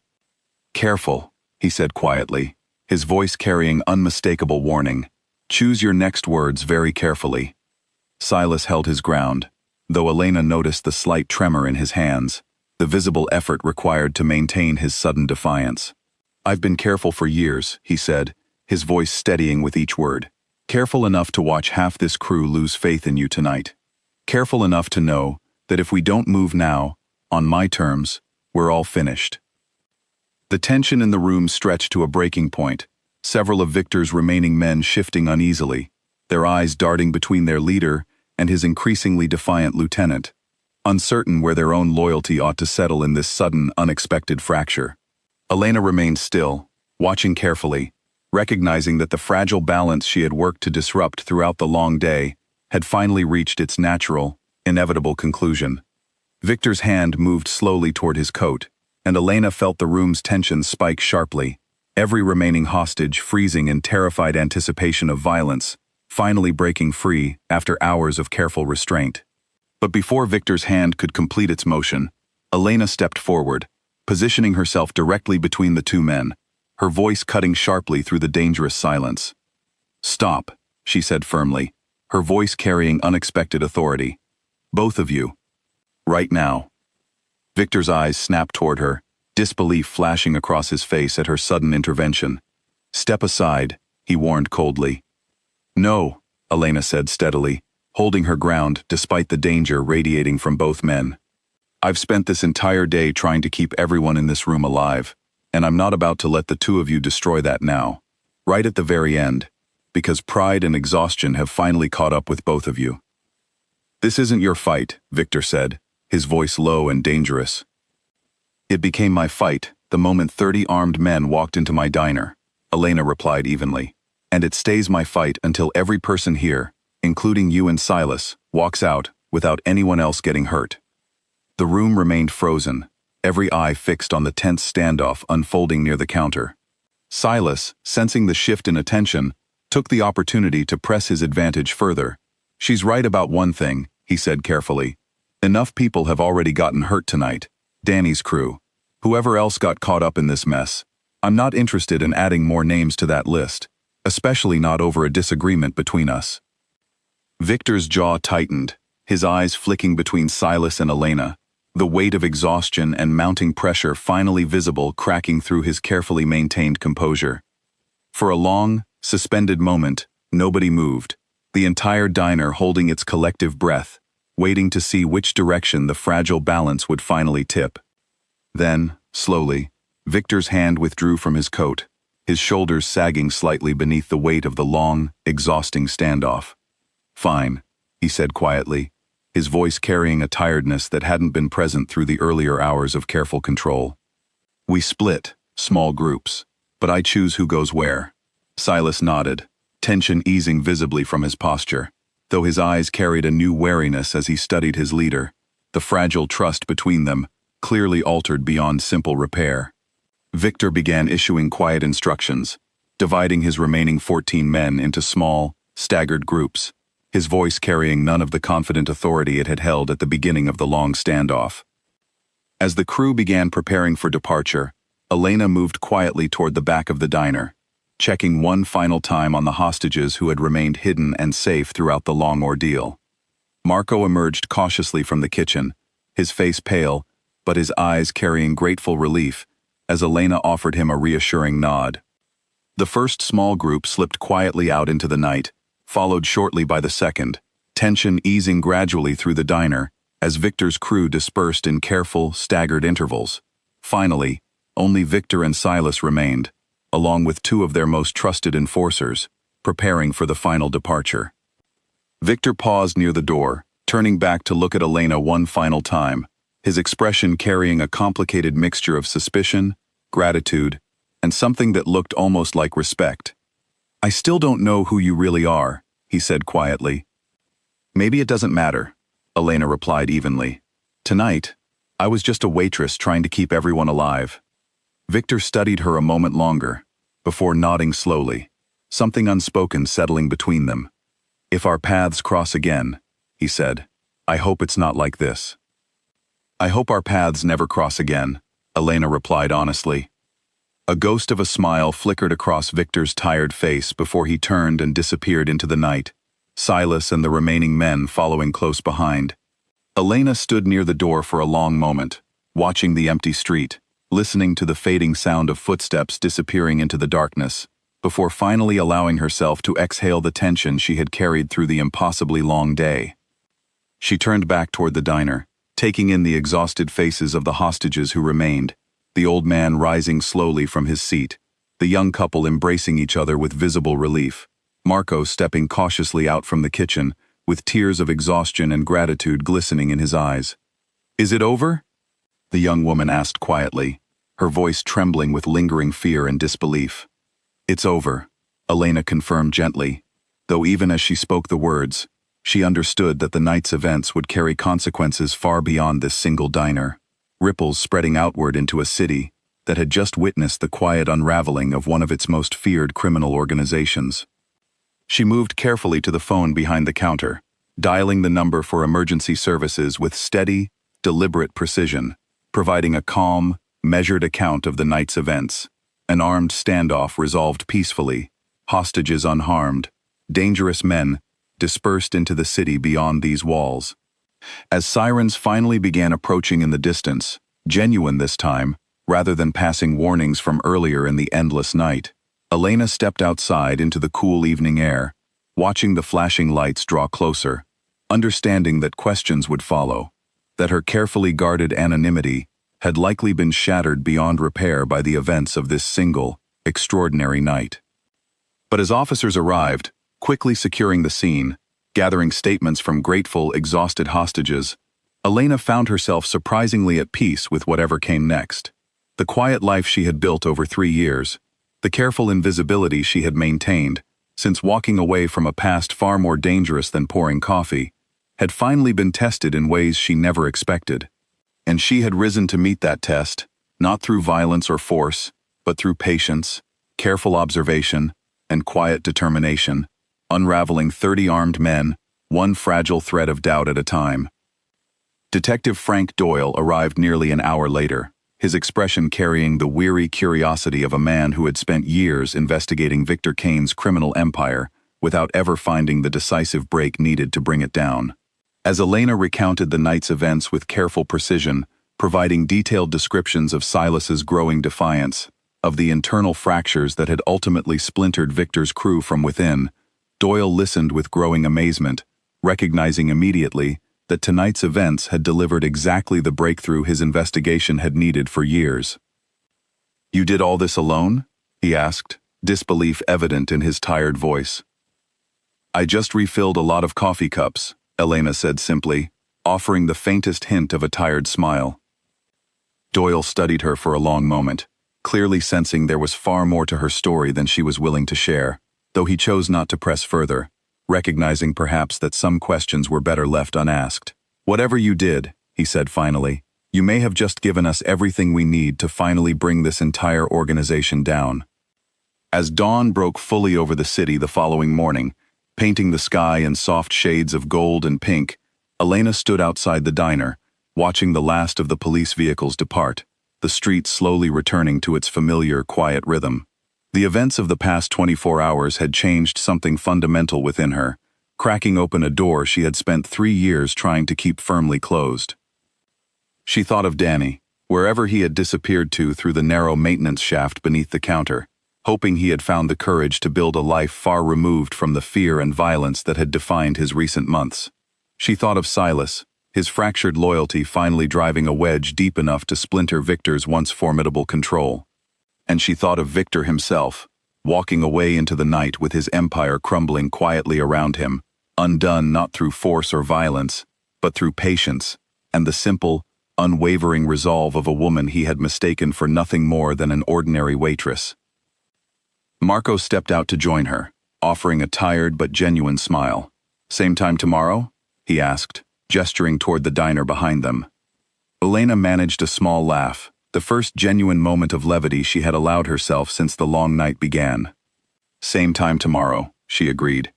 "Careful," he said quietly, his voice carrying unmistakable warning. "Choose your next words very carefully." Silas held his ground, though Elena noticed the slight tremor in his hands, the visible effort required to maintain his sudden defiance. "I've been careful for years," he said, his voice steadying with each word. "Careful enough to watch half this crew lose faith in you tonight. Careful enough to know that if we don't move now, on my terms, we're all finished." The tension in the room stretched to a breaking point, several of Victor's remaining men shifting uneasily, their eyes darting between their leader and his increasingly defiant lieutenant, uncertain where their own loyalty ought to settle in this sudden, unexpected fracture. Elena remained still, watching carefully, recognizing that the fragile balance she had worked to disrupt throughout the long day had finally reached its natural, inevitable conclusion. Victor's hand moved slowly toward his coat, and Elena felt the room's tension spike sharply, every remaining hostage freezing in terrified anticipation of violence, finally breaking free after hours of careful restraint. But before Victor's hand could complete its motion, Elena stepped forward, positioning herself directly between the two men, her voice cutting sharply through the dangerous silence. "Stop," she said firmly, her voice carrying unexpected authority. "Both of you. Right now." Victor's eyes snapped toward her, disbelief flashing across his face at her sudden intervention. "Step aside," he warned coldly. "No," Elena said steadily, holding her ground despite the danger radiating from both men. "I've spent this entire day trying to keep everyone in this room alive, and I'm not about to let the two of you destroy that now, right at the very end, because pride and exhaustion have finally caught up with both of you." "This isn't your fight," Victor said, his voice low and dangerous. "It became my fight the moment 30 armed men walked into my diner," Elena replied evenly. "And it stays my fight until every person here, including you and Silas, walks out without anyone else getting hurt." The room remained frozen, every eye fixed on the tense standoff unfolding near the counter. Silas, sensing the shift in attention, took the opportunity to press his advantage further. "She's right about one thing," he said carefully. "Enough people have already gotten hurt tonight. Danny's crew. Whoever else got caught up in this mess. I'm not interested in adding more names to that list, especially not over a disagreement between us." Victor's jaw tightened, his eyes flicking between Silas and Elena, the weight of exhaustion and mounting pressure finally visible cracking through his carefully maintained composure. For a long, suspended moment, nobody moved, the entire diner holding its collective breath, waiting to see which direction the fragile balance would finally tip. Then, slowly, Victor's hand withdrew from his coat, his shoulders sagging slightly beneath the weight of the long, exhausting standoff. "Fine," he said quietly, his voice carrying a tiredness that hadn't been present through the earlier hours of careful control. "We split, small groups, but I choose who goes where." Silas nodded, tension easing visibly from his posture, though his eyes carried a new wariness as he studied his leader, the fragile trust between them, clearly altered beyond simple repair. Victor began issuing quiet instructions, dividing his remaining 14 men into small, staggered groups, his voice carrying none of the confident authority it had held at the beginning of the long standoff. As the crew began preparing for departure, Elena moved quietly toward the back of the diner, checking one final time on the hostages who had remained hidden and safe throughout the long ordeal. Marco emerged cautiously from the kitchen, his face pale, but his eyes carrying grateful relief, as Elena offered him a reassuring nod. The first small group slipped quietly out into the night, followed shortly by the second, tension easing gradually through the diner as Victor's crew dispersed in careful, staggered intervals. Finally, only Victor and Silas remained, along with two of their most trusted enforcers, preparing for the final departure. Victor paused near the door, turning back to look at Elena one final time, his expression carrying a complicated mixture of suspicion, gratitude, and something that looked almost like respect. "I still don't know who you really are," he said quietly. "Maybe it doesn't matter," Elena replied evenly. "Tonight, I was just a waitress trying to keep everyone alive." Victor studied her a moment longer, before nodding slowly, something unspoken settling between them. "If our paths cross again," he said, "I hope it's not like this." "I hope our paths never cross again," Elena replied honestly. A ghost of a smile flickered across Victor's tired face before he turned and disappeared into the night, Silas and the remaining men following close behind. Elena stood near the door for a long moment, watching the empty street, listening to the fading sound of footsteps disappearing into the darkness, before finally allowing herself to exhale the tension she had carried through the impossibly long day. She turned back toward the diner, taking in the exhausted faces of the hostages who remained, the old man rising slowly from his seat, the young couple embracing each other with visible relief, Marco stepping cautiously out from the kitchen, with tears of exhaustion and gratitude glistening in his eyes. "Is it over?" the young woman asked quietly, her voice trembling with lingering fear and disbelief. "It's over," Elena confirmed gently, though even as she spoke the words, she understood that the night's events would carry consequences far beyond this single diner, ripples spreading outward into a city that had just witnessed the quiet unraveling of one of its most feared criminal organizations. She moved carefully to the phone behind the counter, dialing the number for emergency services with steady, deliberate precision, providing a calm, measured account of the night's events. An armed standoff resolved peacefully, hostages unharmed, dangerous men dispersed into the city beyond these walls. As sirens finally began approaching in the distance, genuine this time, rather than passing warnings from earlier in the endless night, Elena stepped outside into the cool evening air, watching the flashing lights draw closer, understanding that questions would follow, that her carefully guarded anonymity had likely been shattered beyond repair by the events of this single, extraordinary night. But as officers arrived, quickly securing the scene, gathering statements from grateful, exhausted hostages, Elena found herself surprisingly at peace with whatever came next. The quiet life she had built over 3 years, the careful invisibility she had maintained, since walking away from a past far more dangerous than pouring coffee, had finally been tested in ways she never expected. And she had risen to meet that test, not through violence or force, but through patience, careful observation, and quiet determination, unraveling 30 armed men, one fragile thread of doubt at a time. Detective Frank Doyle arrived nearly an hour later, his expression carrying the weary curiosity of a man who had spent years investigating Victor Kane's criminal empire without ever finding the decisive break needed to bring it down. As Elena recounted the night's events with careful precision, providing detailed descriptions of Silas's growing defiance, of the internal fractures that had ultimately splintered Victor's crew from within, Doyle listened with growing amazement, recognizing immediately that tonight's events had delivered exactly the breakthrough his investigation had needed for years. "You did all this alone?" he asked, disbelief evident in his tired voice. "I just refilled a lot of coffee cups," Elena said simply, offering the faintest hint of a tired smile. Doyle studied her for a long moment, clearly sensing there was far more to her story than she was willing to share, though he chose not to press further, recognizing perhaps that some questions were better left unasked. "Whatever you did," he said finally, "you may have just given us everything we need to finally bring this entire organization down." As dawn broke fully over the city the following morning, painting the sky in soft shades of gold and pink, Elena stood outside the diner, watching the last of the police vehicles depart, the street slowly returning to its familiar, quiet rhythm. The events of the past 24 hours had changed something fundamental within her, cracking open a door she had spent 3 years trying to keep firmly closed. She thought of Danny, wherever he had disappeared to through the narrow maintenance shaft beneath the counter, hoping he had found the courage to build a life far removed from the fear and violence that had defined his recent months. She thought of Silas, his fractured loyalty finally driving a wedge deep enough to splinter Victor's once formidable control. And she thought of Victor himself, walking away into the night with his empire crumbling quietly around him, undone not through force or violence, but through patience, and the simple, unwavering resolve of a woman he had mistaken for nothing more than an ordinary waitress. Marco stepped out to join her, offering a tired but genuine smile. "Same time tomorrow?" he asked, gesturing toward the diner behind them. Elena managed a small laugh, the first genuine moment of levity she had allowed herself since the long night began. "Same time tomorrow," she agreed.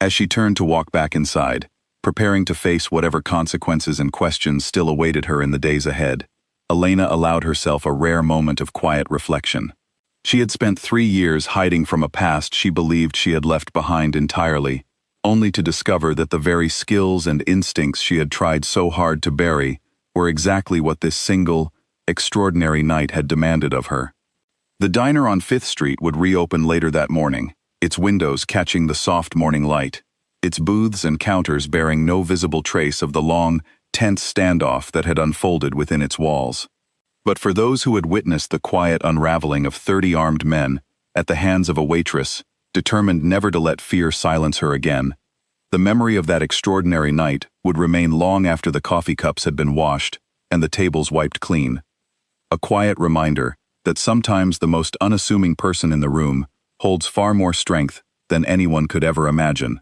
As she turned to walk back inside, preparing to face whatever consequences and questions still awaited her in the days ahead, Elena allowed herself a rare moment of quiet reflection. She had spent 3 years hiding from a past she believed she had left behind entirely, only to discover that the very skills and instincts she had tried so hard to bury were exactly what this single, extraordinary night had demanded of her. The diner on 5th Street would reopen later that morning, its windows catching the soft morning light, its booths and counters bearing no visible trace of the long, tense standoff that had unfolded within its walls. But for those who had witnessed the quiet unraveling of 30 armed men at the hands of a waitress, determined never to let fear silence her again, the memory of that extraordinary night would remain long after the coffee cups had been washed and the tables wiped clean. A quiet reminder that sometimes the most unassuming person in the room holds far more strength than anyone could ever imagine.